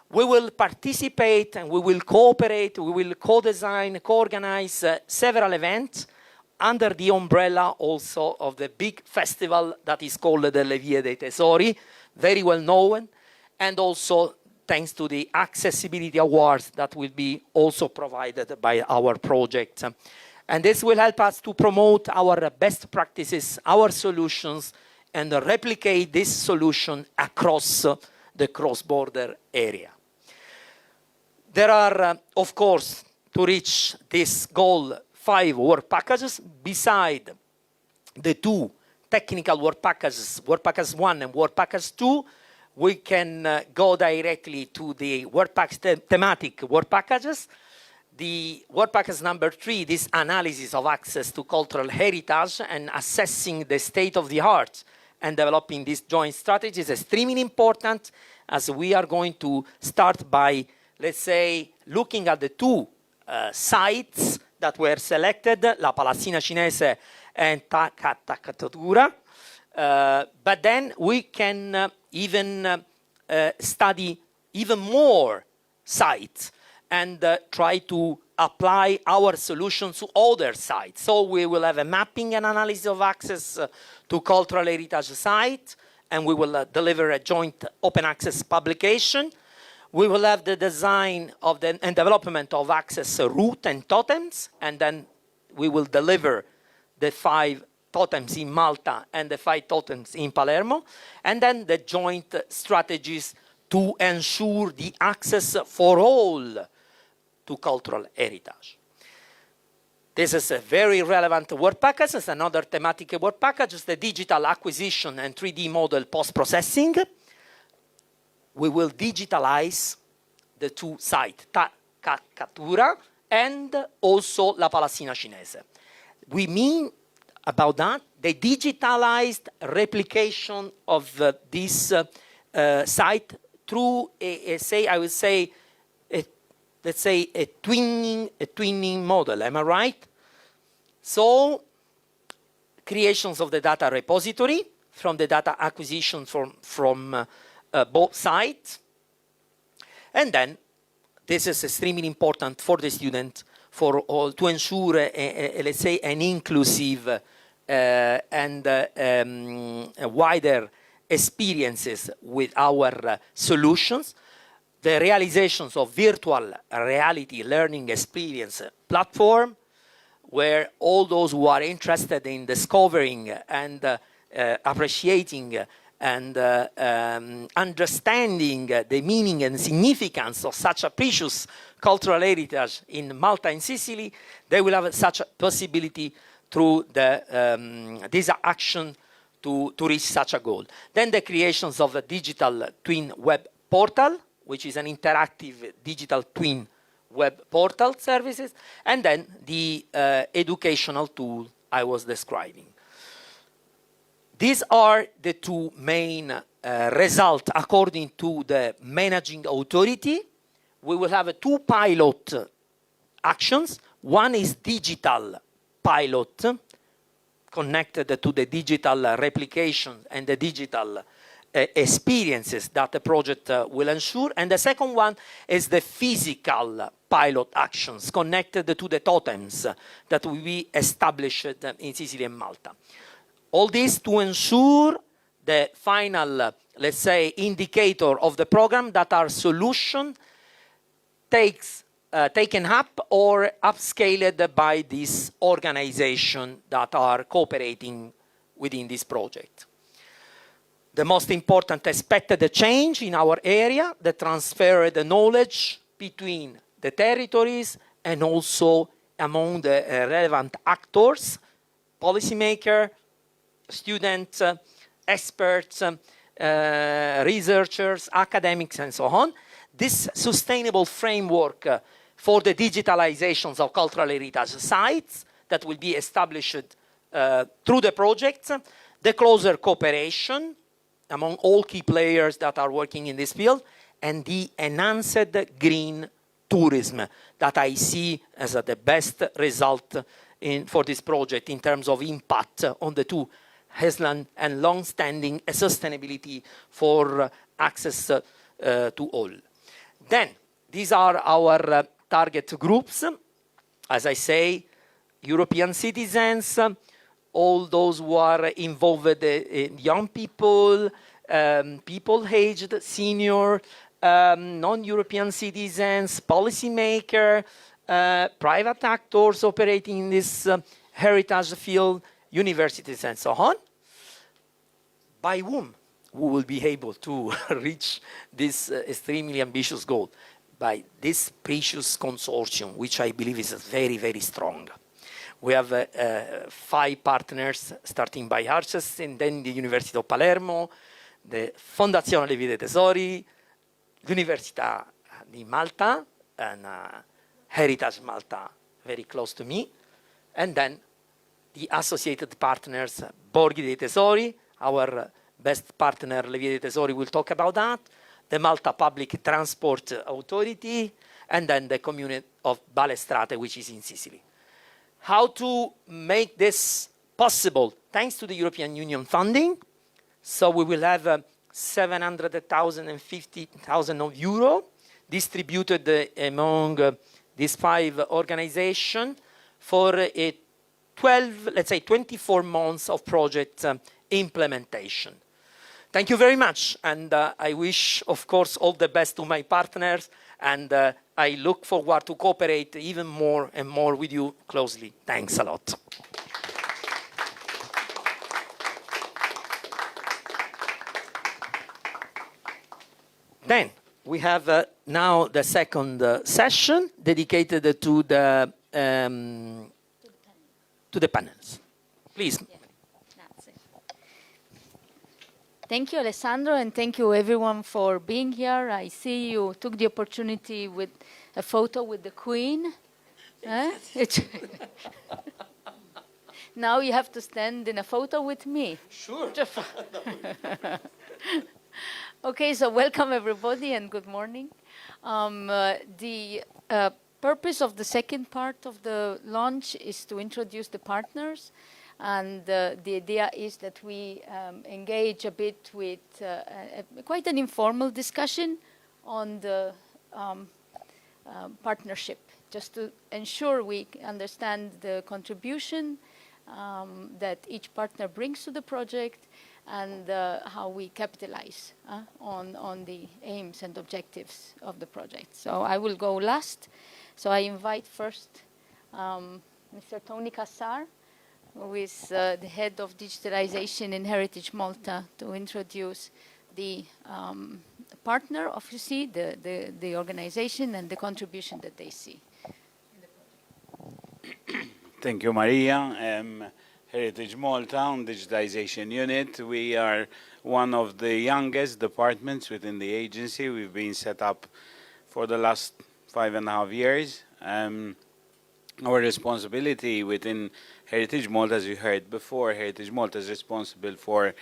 Speaker 5: we will participate and we will cooperate, we will co-design, co-organize several events under the umbrella also of the big festival that is called the Le Vie dei Tesori, very well known, and also thanks to the accessibility awards that will be also provided by our project. And this will help us to promote our best practices, our solutions, and replicate this solution across the cross-border area. There are, of course, to reach this goal, 5 work packages. Beside the 2 technical work packages, work package 1 and work package 2, we can go directly to the thematic work packages. The work package number 3, this analysis of access to cultural heritage and assessing the state of the art and developing this joint strategy is extremely important, as we are going to start by, let's say, looking at the 2 sites that were selected, La Palazzina Cinese and Catacombs. But then we can even study even more sites and try to apply our solutions to other sites. So we will have a mapping and analysis of access to cultural heritage sites, and we will deliver a joint open access publication. We will have the design of and development of access route and totems, and then we will deliver the 5 totems in Malta and the 5 totems in Palermo, and then the joint strategies to ensure the access for all to cultural heritage. This is a very relevant work package. It's another thematic work package. It's the digital acquisition and 3D model post-processing. We will digitalize the 2 sites, Catacombs and also La Palazzina Cinese. We mean about that the digitalized replication of this site through let's say a twinning model. Am I right? So, creations of the data repository from the data acquisition from both sides, and then this is extremely important for the student for all to ensure let's say an inclusive and wider experiences with our solutions. The realizations of virtual reality learning experience platform, where all those who are interested in discovering and appreciating and understanding the meaning and significance of such a precious cultural heritage in Malta and Sicily, they will have such a possibility through this action to reach such a goal. Then the creations of a digital twin web portal, which is an interactive digital twin web portal services, and then the educational tool I was describing. These are the 2 main results according to the managing authority. We will have 2 pilot actions. One is digital pilot, connected to the digital replication and the digital experiences that the project will ensure. And the second one is the physical pilot actions connected to the totems that will be established in Sicily and Malta. All this to ensure the final, let's say, indicator of the program that our solution taken up or upscaled by this organization that are cooperating within this project. The most important expected change in our area, the transfer of the knowledge between the territories and also among the relevant actors, policymakers, students, experts, researchers, academics, and so on. This sustainable framework for the digitalizations of cultural heritage sites that will be established through the project, the closer cooperation among all key players that are working in this field, and the enhanced green tourism that I see as the best result for this project in terms of impact on the 2 headland and long-standing sustainability for access to all. Then, these are our target groups. As I say, European citizens, all those who are involved in young people, people aged, senior, non-European citizens, policymakers, private actors operating in this heritage field, universities, and so on. By whom we will be able to reach this extremely ambitious goal? by this precious consortium, which I believe is very, very strong. We have 5 partners, starting by Arches, and then the University of Palermo, the Fondazione Levi dei Tesori, l'Università di Malta, and Heritage Malta, very close to me, and then the associated partners, Borghi dei Tesori, our best partner, Levi dei Tesori, will talk about that, the Malta Public Transport Authority, and then the community of Balestrate, which is in Sicily. How to make this possible? Thanks to the European Union funding. So we will have 700,000 and 50,000 euro distributed among these 5 organizations for a 12, let's say 24 months of project implementation. Thank you very much, and I wish, of course, all the best to my partners, and I look forward to cooperate even more and more with you closely. Thanks a lot. Then we have now the second session dedicated to the panels. Please.
Speaker 7: Yeah. Grazie. Thank you, Alessandro, and thank you everyone for being here. I see you took the opportunity with a photo with the Queen. Now you have to stand in a photo with me.
Speaker 5: Sure.
Speaker 7: Okay, so welcome everybody and good morning. The purpose of the second part of the launch is to introduce the partners, and the idea is that we engage a bit with quite an informal discussion on the partnership, just to ensure we understand the contribution that each partner brings to the project, and how we capitalize on the aims and objectives of the project. So I will go last. So I invite first Mr. Tony Cassar, who is the head of digitalization in Heritage Malta, to introduce the partner of the organization and the contribution that they see.
Speaker 1: Thank you, Maria. Heritage Malta on Digitization Unit. We are one of the youngest departments within the agency. We've been set up for the last 5.5 years. Our responsibility within Heritage Malta, as you heard before, Heritage Malta is responsible for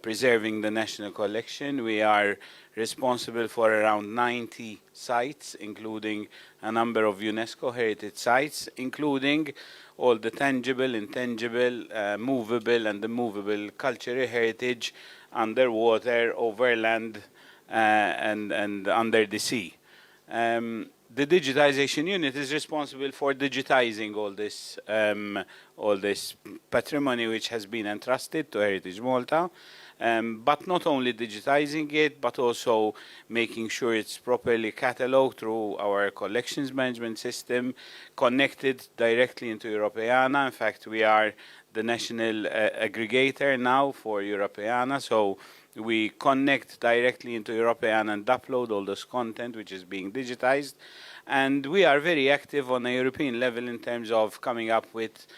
Speaker 1: preserving the national collection. We are responsible for around 90 sites, including a number of UNESCO heritage sites, including all the tangible, intangible, movable and immovable cultural heritage underwater, over land, and under the sea. The digitization unit is responsible for digitizing all this patrimony which has been entrusted to Heritage Malta, but not only digitizing it, but also making sure it's properly catalogued through our collections management system, connected directly into Europeana. In fact, we are the national aggregator now for Europeana, so we connect directly into Europeana and upload all this content which is being digitized. And we are very active on a European level in terms of coming up with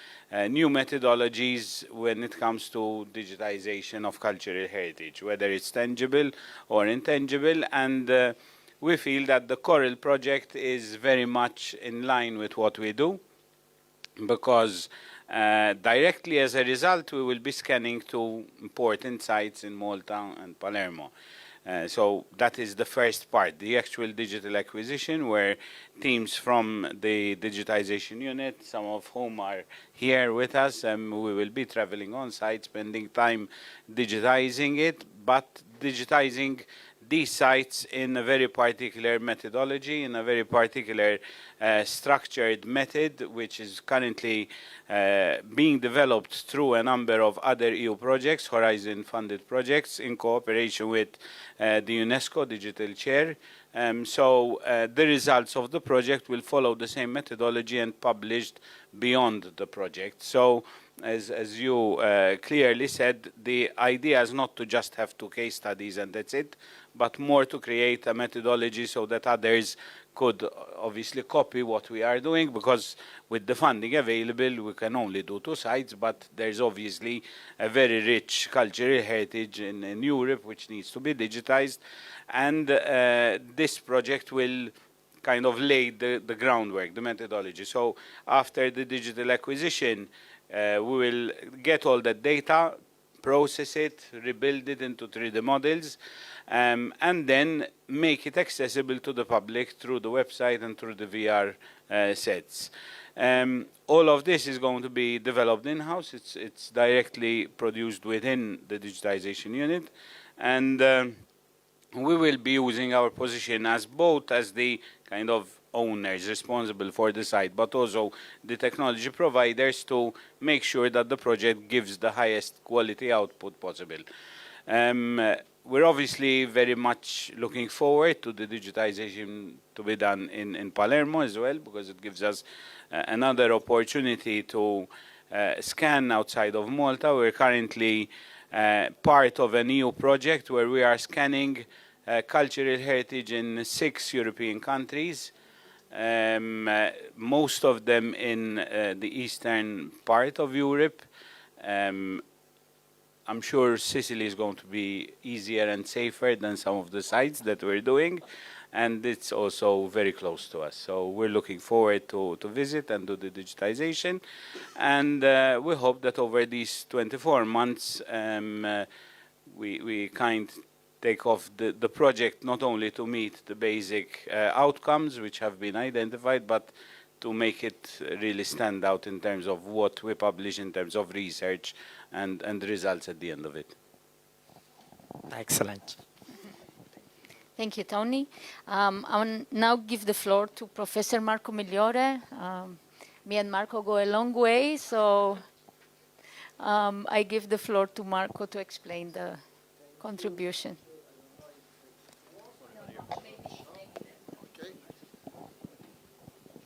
Speaker 1: new methodologies when it comes to digitization of cultural heritage, whether it's tangible or intangible. And we feel that the CHORAL project is very much in line with what we do, because directly as a result, we will be scanning 2 important sites in Malta and Palermo. So that is the first part, the actual digital acquisition, where teams from the digitization unit, some of whom are here with us, we will be traveling on site, spending time digitizing it, but digitizing these sites in a very particular methodology, in a very particular structured method, which is currently being developed through a number of other EU projects, Horizon-funded projects, in cooperation with the UNESCO Digital Chair. So the results of the project will follow the same methodology and published beyond the project. So as you clearly said, the idea is not to just have 2 case studies and that's it, but more to create a methodology so that others could obviously copy what we are doing, because with the funding available we can only do 2 sites, but there's obviously a very rich cultural heritage in Europe which needs to be digitized, and this project will kind of lay the groundwork, the methodology. So after the digital acquisition, we will get all that data, process it, rebuild it into 3D models, and then make it accessible to the public through the website and through the VR sets. All of this is going to be developed in-house. It's directly produced within the digitization unit, and we will be using our position as both as the kind of owners responsible for the site, but also the technology providers, to make sure that the project gives the highest quality output possible. We're obviously very much looking forward to the digitization to be done in Palermo as well, because it gives us another opportunity to scan outside of Malta. We're currently part of a new project where we are scanning cultural heritage in 6 European countries, most of them in the eastern part of Europe. I'm sure Sicily is going to be easier and safer than some of the sites that we're doing, and it's also very close to us. So we're looking forward to visit and do the digitization, and we hope that over these 24 months we take off the project not only to meet the basic outcomes which have been identified, but to make it really stand out in terms of what we publish, in terms of research and the results at the end of it.
Speaker 5: Excellent.
Speaker 7: Thank you, Tony. I will now give the floor to Professor Marco Migliore. Me and Marco go a long way, so I give the floor to Marco to explain the contribution.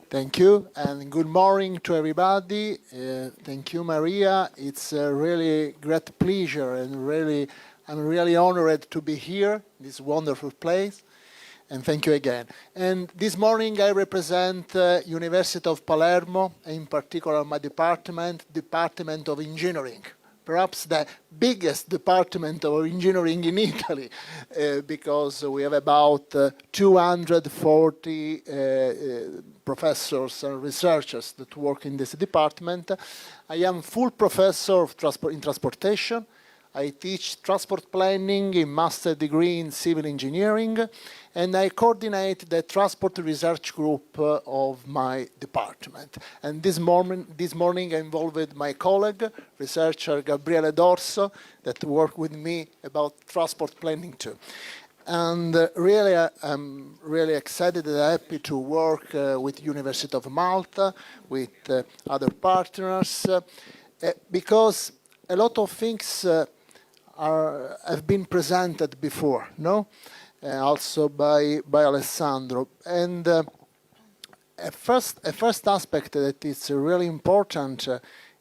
Speaker 8: Thank you, and good morning to everybody. Thank you, Maria. It's a really great pleasure, and I'm really honored to be here in this wonderful place. And thank you again. And this morning I represent University of Palermo, in particular my department of engineering. Perhaps the biggest department of engineering in Italy, because we have about 240 professors and researchers that work in this department. I am full professor of in transportation. I teach transport planning in master degree in civil engineering, and I coordinate the transport research group of my department. And this morning I involved my colleague, researcher Gabriele Dorso, that worked with me about transport planning too. And really, I'm really excited and happy to work with University of Malta, with other partners, because a lot of things have been presented before, no? Also by Alessandro. And a first aspect that is really important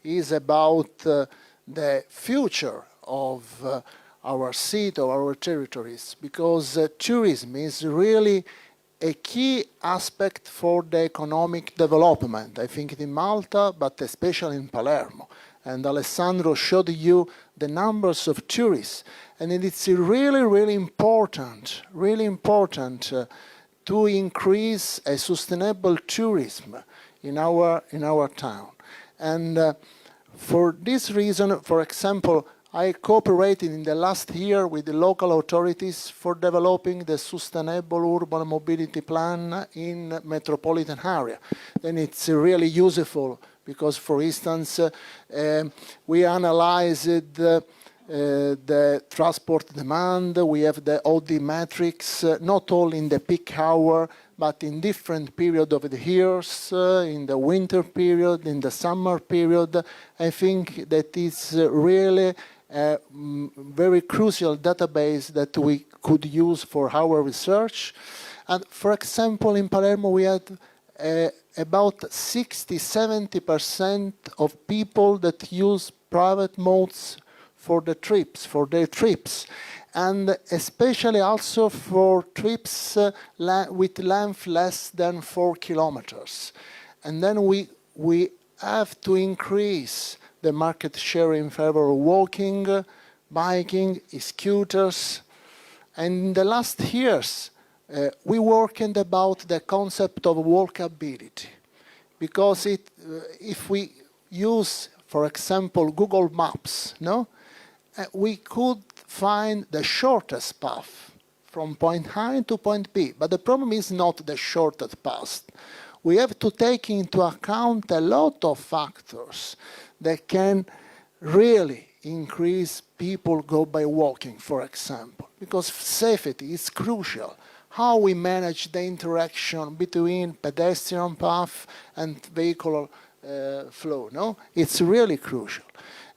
Speaker 8: is about the future of our city, of our territories, because tourism is really a key aspect for the economic development, I think in Malta, but especially in Palermo. And Alessandro showed you the numbers of tourists. And it's really important to increase a sustainable tourism in our town. And for this reason, for example, I cooperated in the last year with the local authorities for developing the sustainable urban mobility plan in metropolitan area. Then it's really useful because, for instance, we analyzed the transport demand. We have the OD matrix, not only in the peak hour, but in different periods of the years, in the winter period, in the summer period. I think that is really a very crucial database that we could use for our research. And for example, in Palermo, we had about 60–70% of people that use private modes for their trips. and especially also for trips with length less than 4 kilometers. And then we have to increase the market share in favor of walking, biking, scooters. And in the last years, we worked about the concept of walkability, because if we use, for example, Google Maps, we could find the shortest path from point A to point B. But the problem is not the shortest path. We have to take into account a lot of factors that can really increase people go by walking, for example, because safety is crucial. How we manage the interaction between pedestrian path and vehicular flow, It's really crucial.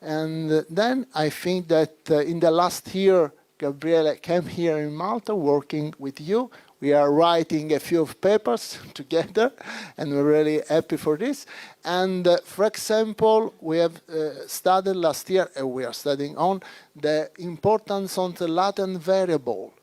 Speaker 8: And then I think that in the last year, Gabriele came here in Malta working with you. We are writing a few papers together, and we're really happy for this. And for example, we have studied last year, and we are studying on the importance on the latent variable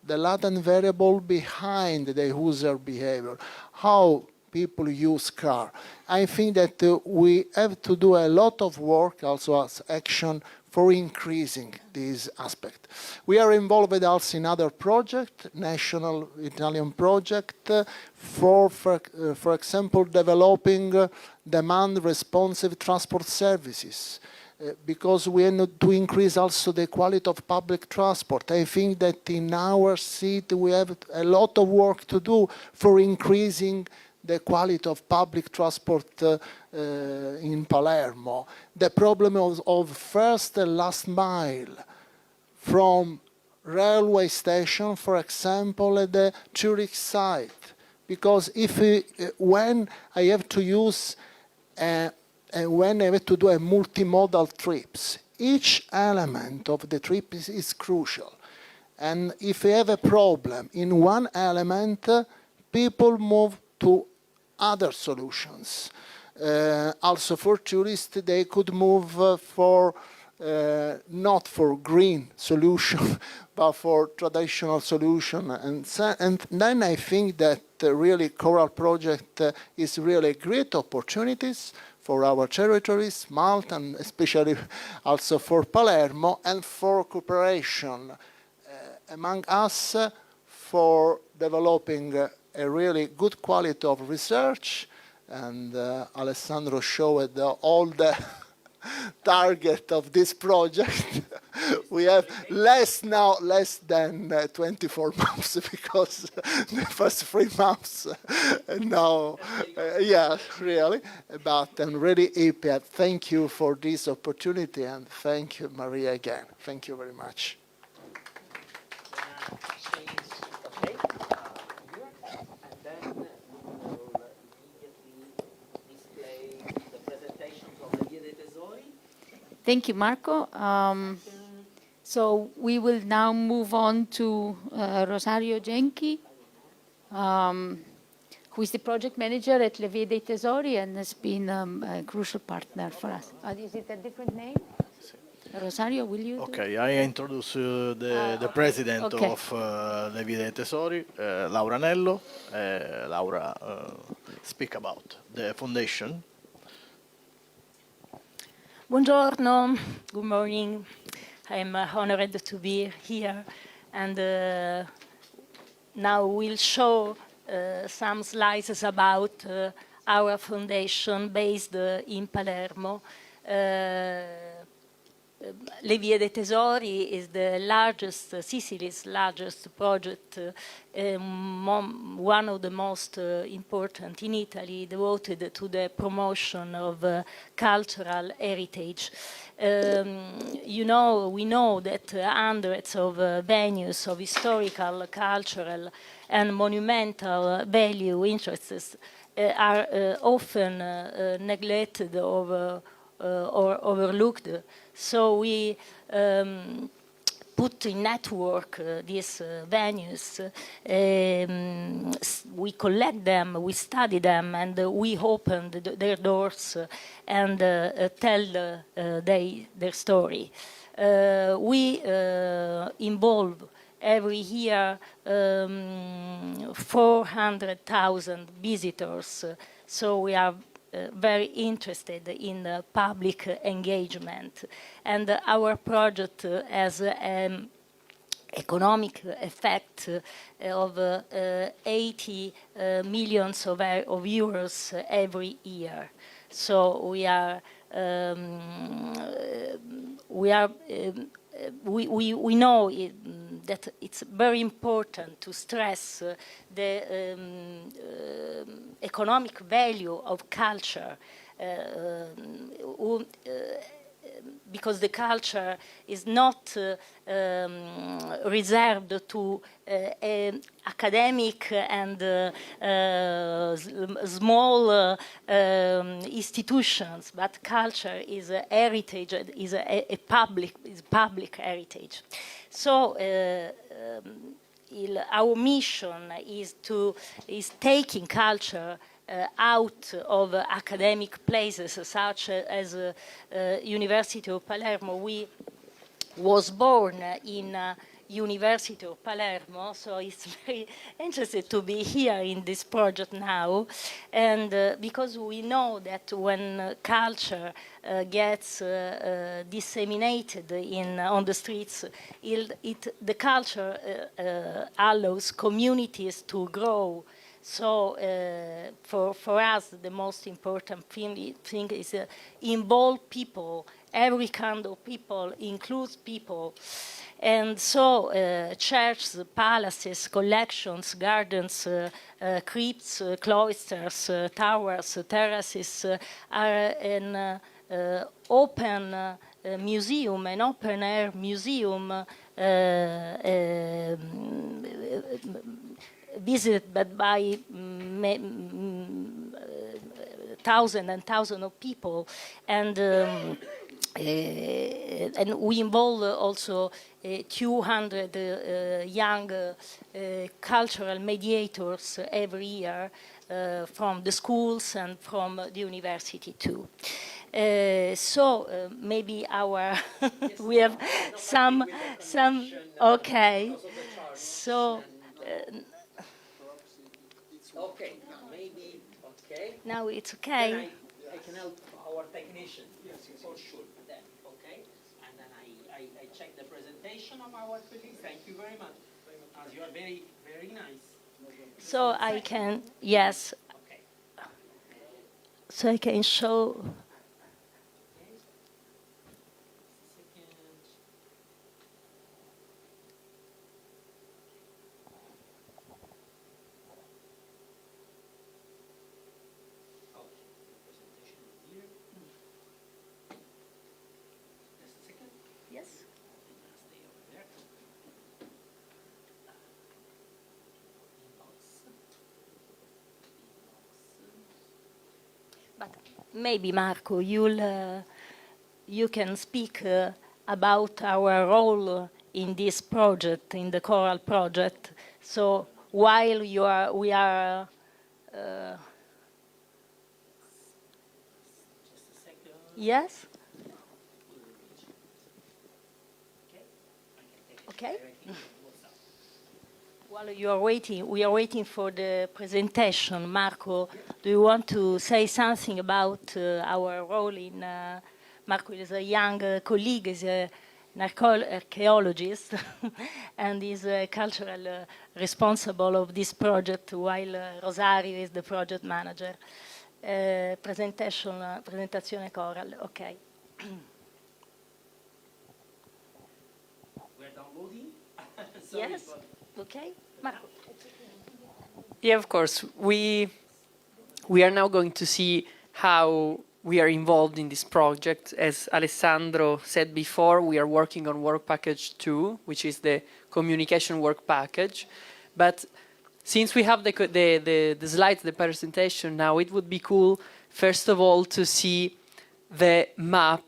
Speaker 8: behind the user behavior, how people use car. I think that we have to do a lot of work also as action for increasing this aspect. We are involved also in other projects, national Italian project, for example, developing demand-responsive transport services, because we need to increase also the quality of public transport. I think that in our city we have a lot of work to do for increasing the quality of public transport in Palermo. The problem of first and last mile from railway station, for example, at the Zurich site. Because when I have to use, when I have to do a multimodal trips, each element of the trip is crucial. And if we have a problem in one element, people move to other solutions. Also for tourists, they could move for not for green solution, but for traditional solution. And then I think that really CHORAL project is really great opportunities for our territories, Malta, and especially also for Palermo, and for cooperation among us for developing a really good quality of research. And Alessandro showed all the target of this project. We have less than 24 months, because the first 3 months, now, yeah, really. But I'm really happy. Thank you for this opportunity, and thank you, Maria, again. Thank you very much.
Speaker 7: Thank you, Marco. So we will now move on to Rosario Genchi, who is the project manager at Le Vie dei Tesori and has been a crucial partner for us. Is it a different name? Rosario, will you?
Speaker 9: Okay, I introduce the president of Le Vie dei Tesori, Laura Nello. Laura, speak about the foundation.
Speaker 10: Buongiorno, good morning. I'm honored to be here, and now we'll show some slides about our foundation based in Palermo. Le Vie dei Tesori is the largest, Sicily's largest project, one of the most important in Italy, devoted to the promotion of cultural heritage. We know that hundreds of venues of historical, cultural, and monumental value interests are often neglected or overlooked. So we put in network these venues, we collect them, we study them, and we open their doors and tell their story. We involve every year 400,000 visitors. So we are very interested in public engagement. And our project has an economic effect of 80 millions of euros every year. So we know that it's very important to stress the economic value of culture, because the culture is not reserved to academic and small institutions, but culture is a heritage, is a public heritage. So our mission is taking culture out of academic places such as University of Palermo. We was born in University of Palermo, so it's very interesting to be here in this project now, and because we know that when culture gets disseminated on the streets, the culture allows communities to grow. So for us, the most important thing is involve people. Every kind of people includes people. And so churches, palaces, collections, gardens, crypts, cloisters, towers, terraces are an open museum, an open-air museum visited by thousands and thousands of people, and we involve also 200 young cultural mediators every year from the schools and from the university too. So maybe our we have some okay. So.
Speaker 5: Okay, maybe okay.
Speaker 10: Now it's okay.
Speaker 5: Then I can help our technician, for sure. Then, okay, and then I check the presentation of our colleagues. Thank you very much. As you are very, very nice.
Speaker 10: So I can, yes.
Speaker 5: Okay.
Speaker 10: So I can show. But maybe Marco, you can speak about our role in this project, in the CHORAL project. So while we are.
Speaker 5: Just a second.
Speaker 10: Yes.
Speaker 5: Okay.
Speaker 10: While you are waiting, we are waiting for the presentation. Marco, do you want to say something about our role in? Marco is a young colleague, is an archaeologist, and is a cultural responsible of this project, while Rosario is the project manager. Presentazione CHORAL, okay.
Speaker 5: We're downloading.
Speaker 10: Yes. Okay, Marco.
Speaker 11: Yeah, of course. We are now going to see how we are involved in this project. As Alessandro said before, we are working on work package 2, which is the communication work package. But since we have the slides, the presentation now, it would be cool, first of all, to see the map,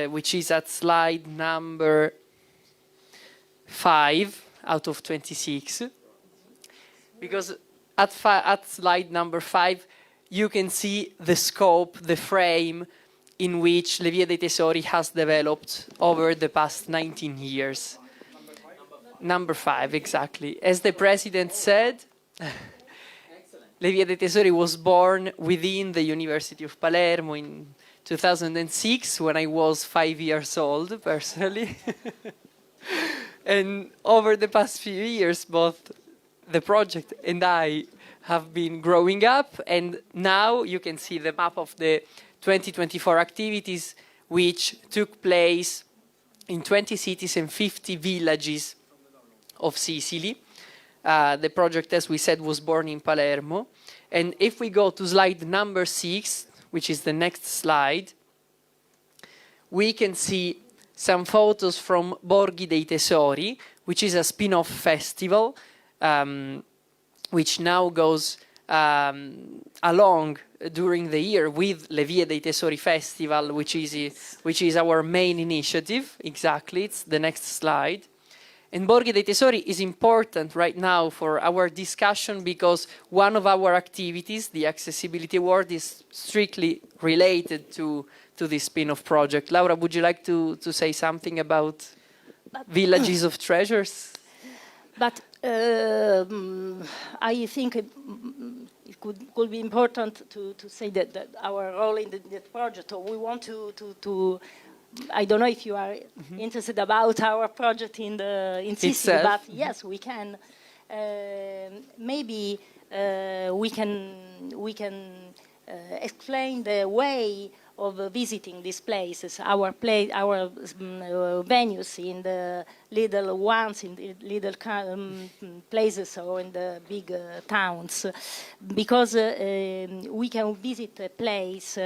Speaker 11: which is at slide number 5 out of 26. Because at slide number 5, you can see the scope, the frame in which Le Vie dei Tesori has developed over the past 19 years. Number 5, exactly. As the president said, Le Vie dei Tesori was born within the University of Palermo in 2006 when I was 5 years old, personally. And over the past few years, both the project and I have been growing up, and now you can see the map of the 2024 activities which took place in 20 cities and 50 villages of Sicily. The project, as we said, was born in Palermo. And if we go to slide number 6, which is the next slide, we can see some photos from Borghi dei Tesori, which is a spin-off festival, which now goes along during the year with Le Vie dei Tesori Festival, which is our main initiative. Exactly, it's the next slide. And Borghi dei Tesori is important right now for our discussion because one of our activities, the Accessibility Award, is strictly related to this spin-off project. Laura, would you like to say something about Villages of Treasures?
Speaker 10: But I think it could be important to say that our role in the project, or we want to I don't know if you are interested about our project in Sicily, but yes, we can. Maybe we can explain the way of visiting these places, our venues in the little ones, in the little places or in the big towns, because we can visit a place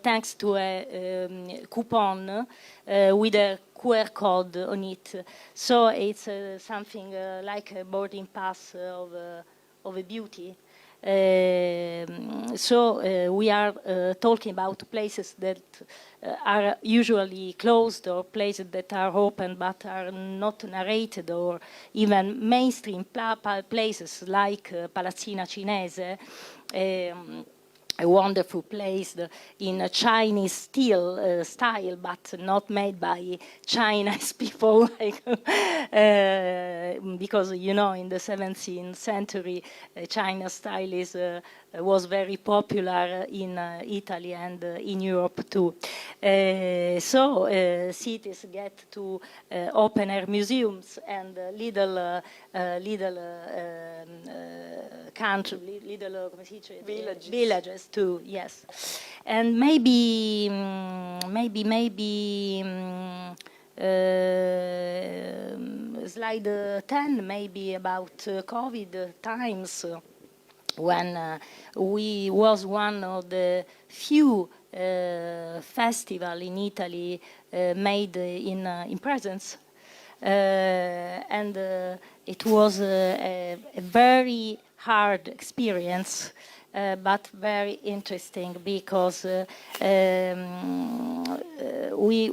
Speaker 10: thanks to a coupon with a QR code on it. So it's something like a boarding pass of a beauty. So we are talking about places that are usually closed, or places that are open but are not narrated, or even mainstream places like Palazzina Cinese, a wonderful place in a Chinese style, but not made by Chinese people, because, you know, in the 17th century, China style was very popular in Italy and in Europe too. So cities get to open air museums and little country, little villages too. Yes, and maybe slide 10, maybe about COVID times, when we was one of the few festival in Italy made in presence, and it was a very hard experience, but very interesting, because we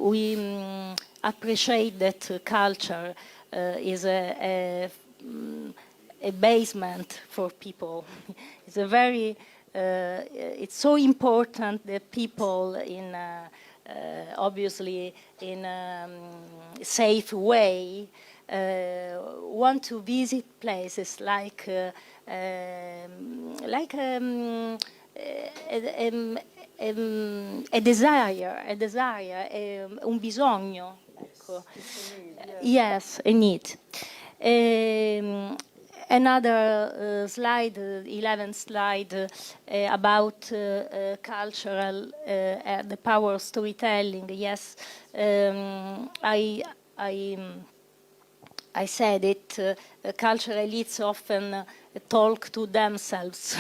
Speaker 10: appreciate that culture is a basement for people. It's a very it's so important that people in obviously in a safe way want to visit places like a desire, un bisogno. Ecco. Yes, a need. Another slide, 11th slide, about cultural, the power of storytelling. Yes, I said it, cultural elites often talk to themselves.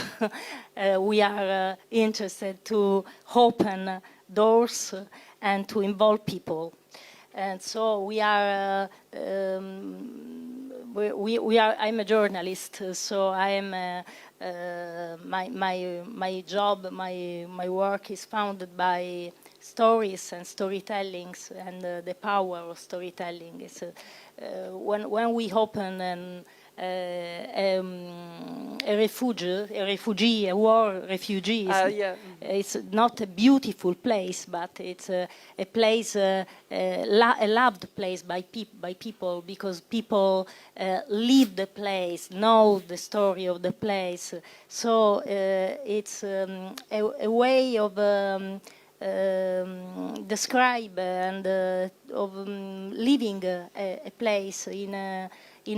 Speaker 10: We are interested to open doors and to involve people. And so we are, I'm a journalist, so I am, my job, my work is founded by stories and storytellings, and the power of storytelling is when we open refugee, a war refugee.
Speaker 11: Yeah.
Speaker 10: It's not a beautiful place, but it's a place, a loved place by people, because people live the place, know the story of the place. So it's a way of describe and of living a place in a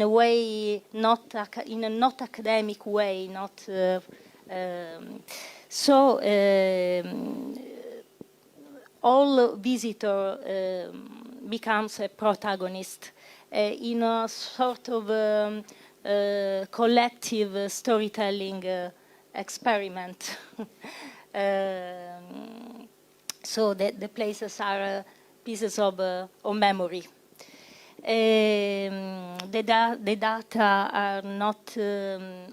Speaker 10: way, in a not academic way, not. So all visitor becomes a protagonist in a sort of collective storytelling experiment. So that the places are pieces of memory. The data are not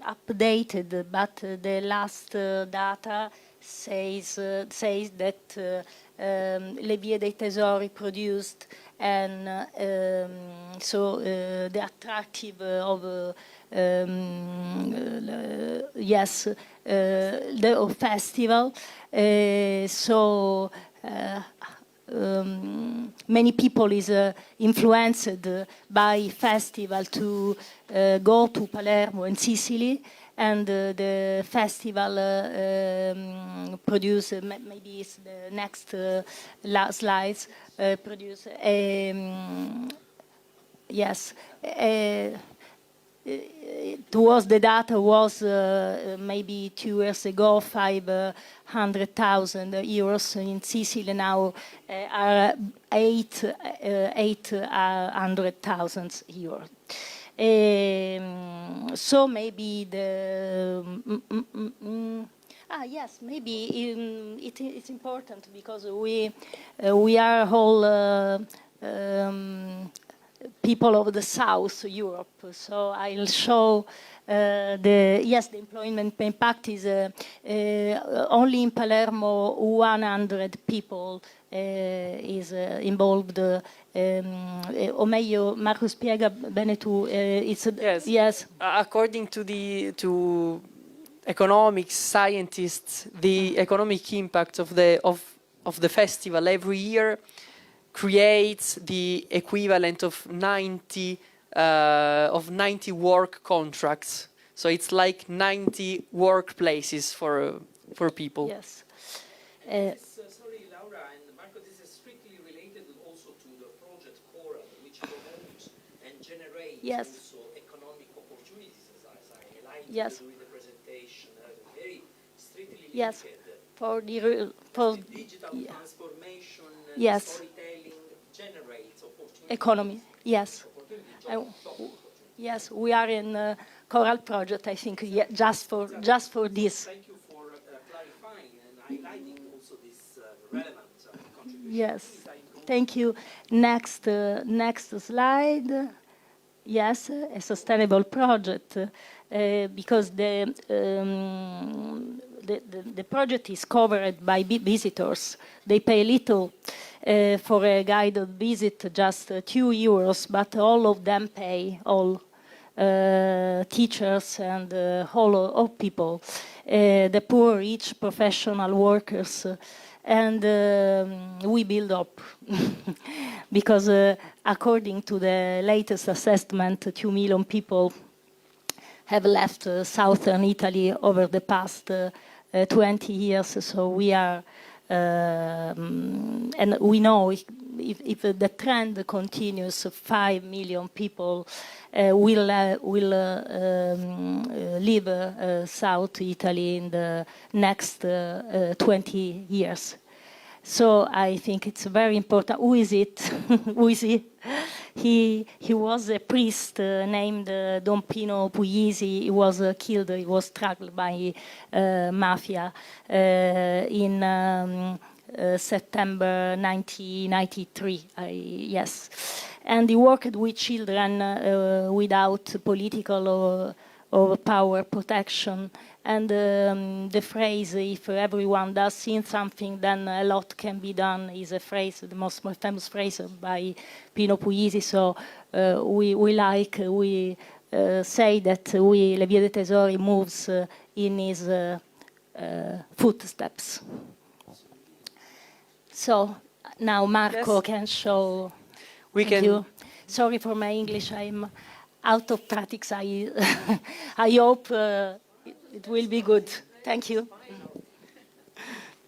Speaker 10: updated, but the last data says that Le Vie dei Tesori produced, and so the attractive of yes, the festival. So many people is influenced by festival to go to Palermo and Sicily, and the festival produce, maybe it's the next slides, produce yes, the data was maybe 2 years ago 500,000 euros in Sicily. Now are 800,000 euros. So maybe the yes, maybe it's important because we are all people of the South Europe. So I'll show the employment impact is only in Palermo 100 people is involved. O meglio, Marco spiega bene tu. Yes.
Speaker 11: According to economics scientists, the economic impact of the festival every year creates the equivalent of 90 work contracts. So it's like 90 workplaces for people.
Speaker 10: Yes.
Speaker 12: Sorry, Laura and Marco, this is strictly related also to the project CHORAL, which promotes and generates also economic opportunities, as I highlighted during the presentation. Very strictly linked.
Speaker 10: For
Speaker 12: digital transformation and storytelling generates opportunities.
Speaker 10: Economy, yes. Yes, we are in CHORAL project, I think, just for this.
Speaker 12: Thank you for clarifying and highlighting also this relevant contribution.
Speaker 10: Yes, thank you. Next slide. Yes, a sustainable project, because the project is covered by visitors. They pay little for a guided visit, just €2, but all of them pay, all teachers and all people, the poor, rich, professional workers. And we build up because according to the latest assessment, 2 million people have left southern Italy over the past 20 years. So we are, and we know if the trend continues, 5 million people will leave South Italy in the next 20 years. So I think it's very important. Who is it? Who is he? He was a priest named Don Pino Puglisi. He was killed. He was strangled by mafia in September 1993. Yes, and he worked with children without political or power protection. And the phrase, if everyone does something, then a lot can be done, is a phrase, the most famous phrase by Pino Puglisi. So we say that La Via dei Tesori moves in his footsteps. So now Marco can show. Thank you. Sorry for my English. I'm out of practice. I hope it will be good. Thank you.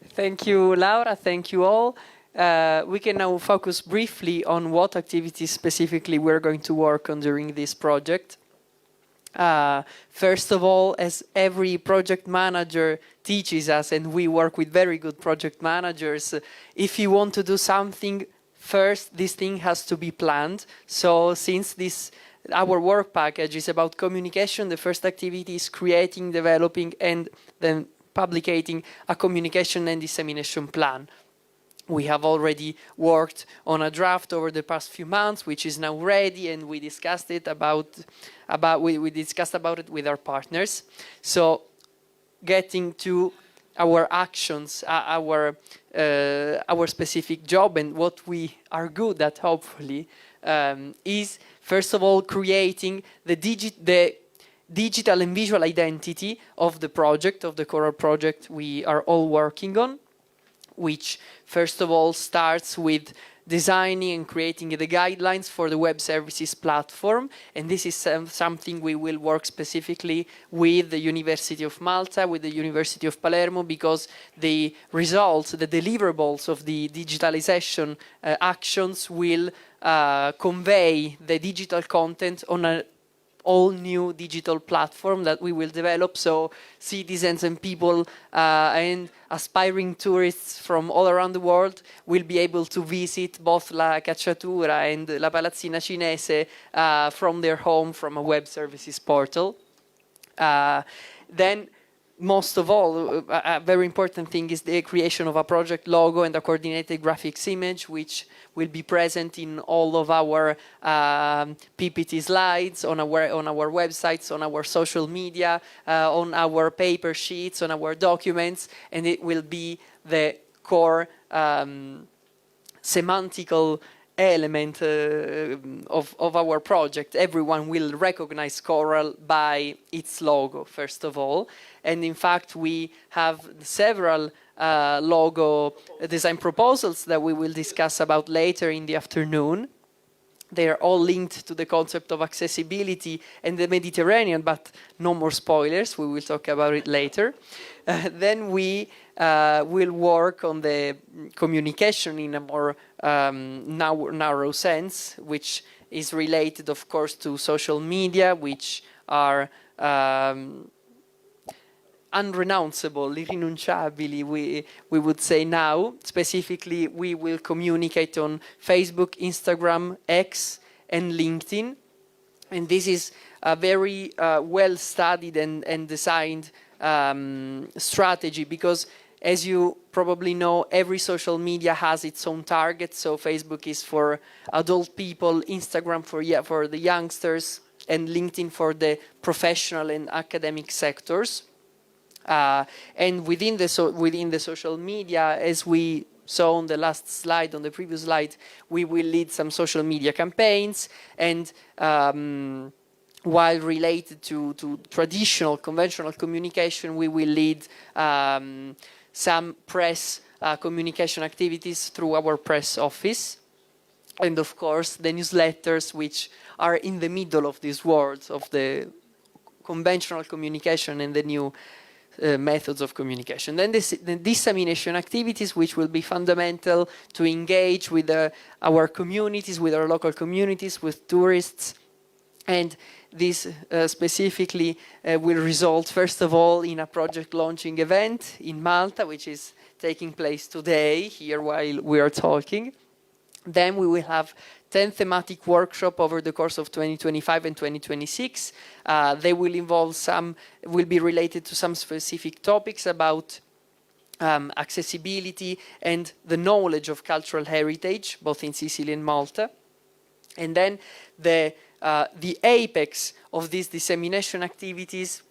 Speaker 11: Thank you, Laura. Thank you all. We can now focus briefly on what activities specifically we're going to work on during this project. First of all, as every project manager teaches us, and we work with very good project managers, if you want to do something, first this thing has to be planned. So since our work package is about communication, the first activity is creating, developing, and then publicating a communication and dissemination plan. We have already worked on a draft over the past few months, which is now ready, and we discussed it we discussed about it with our partners. So, getting to our actions, our specific job, and what we are good at, hopefully, is first of all creating the digital and visual identity of the project, of the CHORAL project we are all working on, which first of all starts with designing and creating the guidelines for the web services platform. And this is something we will work specifically with the University of Malta, with the University of Palermo, because the results, the deliverables of the digitalization actions will convey the digital content on a all new digital platform that we will develop, so citizens and people and aspiring tourists from all around the world will be able to visit both La Cacciatura and La Palazzina Cinese from their home, from a web services portal. Then, most of all, a very important thing is the creation of a project logo and a coordinated graphics image, which will be present in all of our PPT slides, on our websites, on our social media, on our paper sheets, on our documents, and it will be the core semantical element of our project. Everyone will recognize CHORAL by its logo, first of all. And in fact, we have several logo design proposals that we will discuss about later in the afternoon. They are all linked to the concept of accessibility and the Mediterranean, but no more spoilers. We will talk about it later. Then we will work on the communication in a more narrow sense, which is related, of course, to social media, which are unrenounceable, irrinunciabili, we would say now. Specifically, we will communicate on Facebook, Instagram, X, and LinkedIn. And this is a very well-studied and designed strategy, because as you probably know, every social media has its own target. So Facebook is for adult people, Instagram for the youngsters, and LinkedIn for the professional and academic sectors. And within the social media, as we saw on the last slide, on the previous slide, we will lead some social media campaigns, and while related to traditional, conventional communication, we will lead some press communication activities through our press office. And of course, the newsletters, which are in the middle of this world of the conventional communication and the new methods of communication. Then the dissemination activities, which will be fundamental to engage with our communities, with our local communities, with tourists. And this specifically will result, first of all, in a project launching event in Malta, which is taking place today, here while we are talking. Then we will have 10 thematic workshops over the course of 2025 and 2026. They will be related to some specific topics about accessibility and the knowledge of cultural heritage, both in Sicily and Malta. And then the apex of these dissemination activities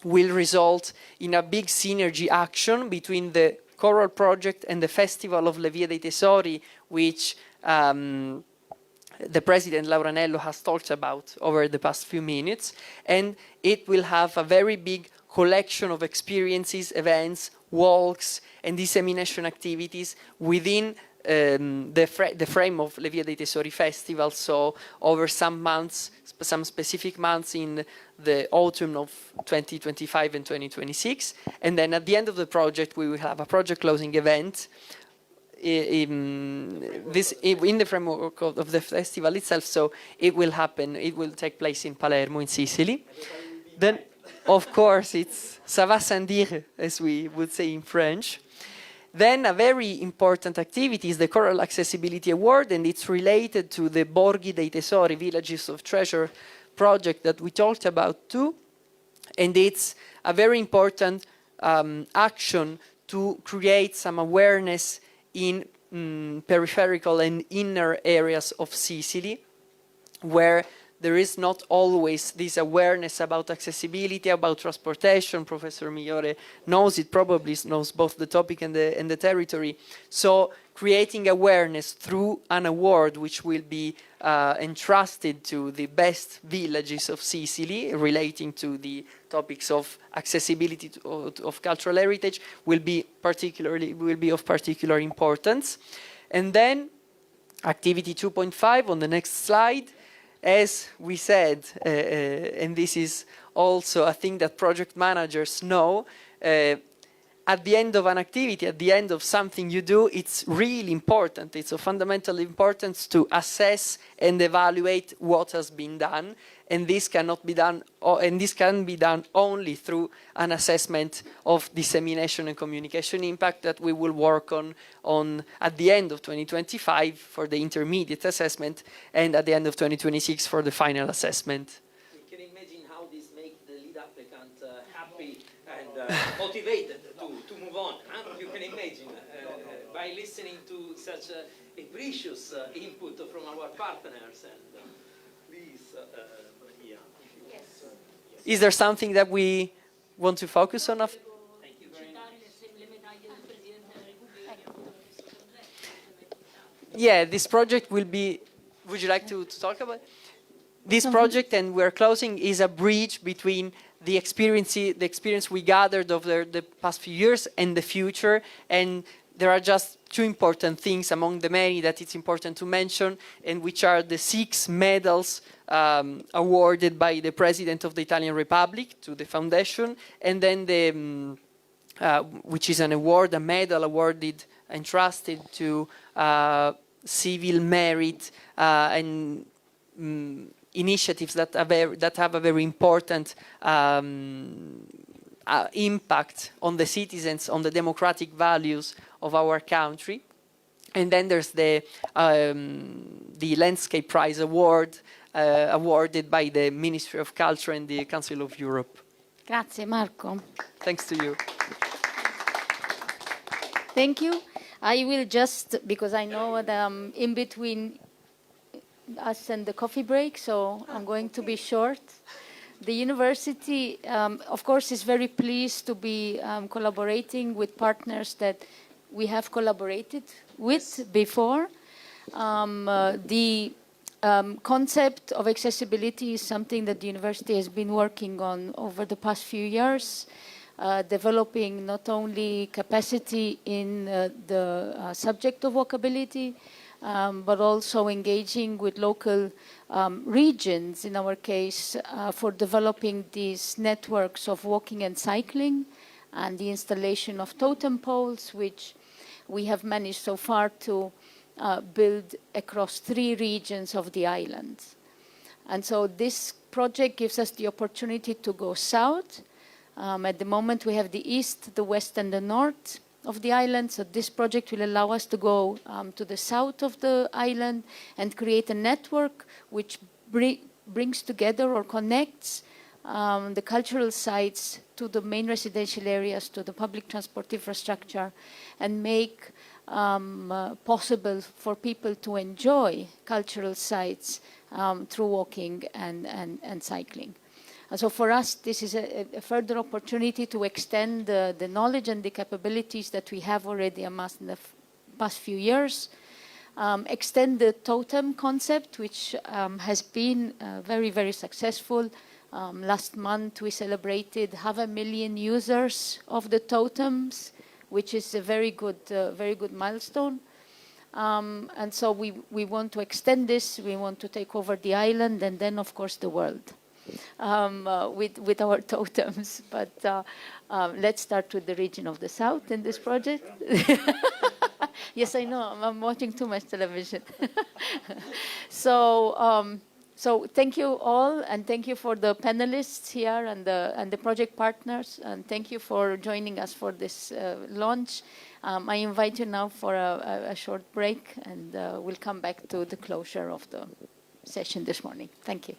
Speaker 11: will result in a big synergy action between the CHORAL project and the Festival of La Via dei Tesori, which the President Laura Nello has talked about over the past few minutes, and it will have a very big collection of experiences, events, walks, and dissemination activities within the frame of Le Vie dei Tesori Festival, so over some months, some specific months in the autumn of 2025 and 2026. And then at the end of the project, we will have a project closing event in the framework of the festival itself. So it will happen, it will take place in Palermo, in Sicily. Then, of course, it's ça va sans dire, as we would say in French. Then a very important activity is the Choral Accessibility Award, and it's related to the Borghi dei Tesori, Villages of Treasure project that we talked about too. And it's a very important action to create some awareness in peripheral and inner areas of Sicily, where there is not always this awareness about accessibility, about transportation. Professor Migliore knows it, probably knows both the topic and the territory. So creating awareness through an award which will be entrusted to the best villages of Sicily relating to the topics of accessibility of cultural heritage will be of particular importance. And then activity 2.5 on the next slide. As we said, and this is also a thing that project managers know, at the end of an activity, at the end of something you do, it's really important. It's of fundamental importance to assess and evaluate what has been done, and this cannot be done, and this can be done only through an assessment of dissemination and communication impact that we will work on at the end of 2025 for the intermediate assessment, and at the end of 2026 for the final assessment.
Speaker 12: We can imagine how this makes the lead applicant happy and motivated to move on. Huh? You can imagine by listening to such a precious input from our partners. And please, Maria, if you yes.
Speaker 11: Is there something that we want to focus on?
Speaker 12: Thank you very much.
Speaker 11: Yeah, this project will be, would you like to talk about it? This project, and we're closing, is a bridge between the experience we gathered over the past few years and the future. And there are just two important things among the many that it's important to mention, and which are the 6 medals awarded by the President of the Italian Republic to the foundation, and then the which is an award, a medal awarded, entrusted to civil merit and initiatives that have a very important impact on the citizens, on the democratic values of our country. And then there's the Landscape Prize Award awarded by the Ministry of Culture and the Council of Europe.
Speaker 7: Grazie, Marco.
Speaker 11: Thanks to you.
Speaker 7: Thank you. I will just, because I know that I'm in between us and the coffee break, so I'm going to be short. The university, of course, is very pleased to be collaborating with partners that we have collaborated with before. The concept of accessibility is something that the university has been working on over the past few years, developing not only capacity in the subject of walkability, but also engaging with local regions, in our case, for developing these networks of walking and cycling, and the installation of totem poles, which we have managed so far to build across 3 regions of the island. And so this project gives us the opportunity to go south. At the moment, we have the east, the west, and the north of the island. So this project will allow us to go to the south of the island and create a network which brings together or connects the cultural sites to the main residential areas, to the public transport infrastructure, and make possible for people to enjoy cultural sites through walking and cycling. And so for us, this is a further opportunity to extend the knowledge and the capabilities that we have already amassed in the past few years, extend the totem concept, which has been very, very successful. Last month, we celebrated 500,000 users of the totems, which is a very good milestone. And so we want to extend this. We want to take over the island and then, of course, the world with our totems. But let's start with the region of the South in this project. Yes, I know. I'm watching too much television. So thank you all, and thank you for the panelists here and the project partners, and thank you for joining us for this launch. I invite you now for a short break, and we'll come back to the closure of the session this morning. Thank you.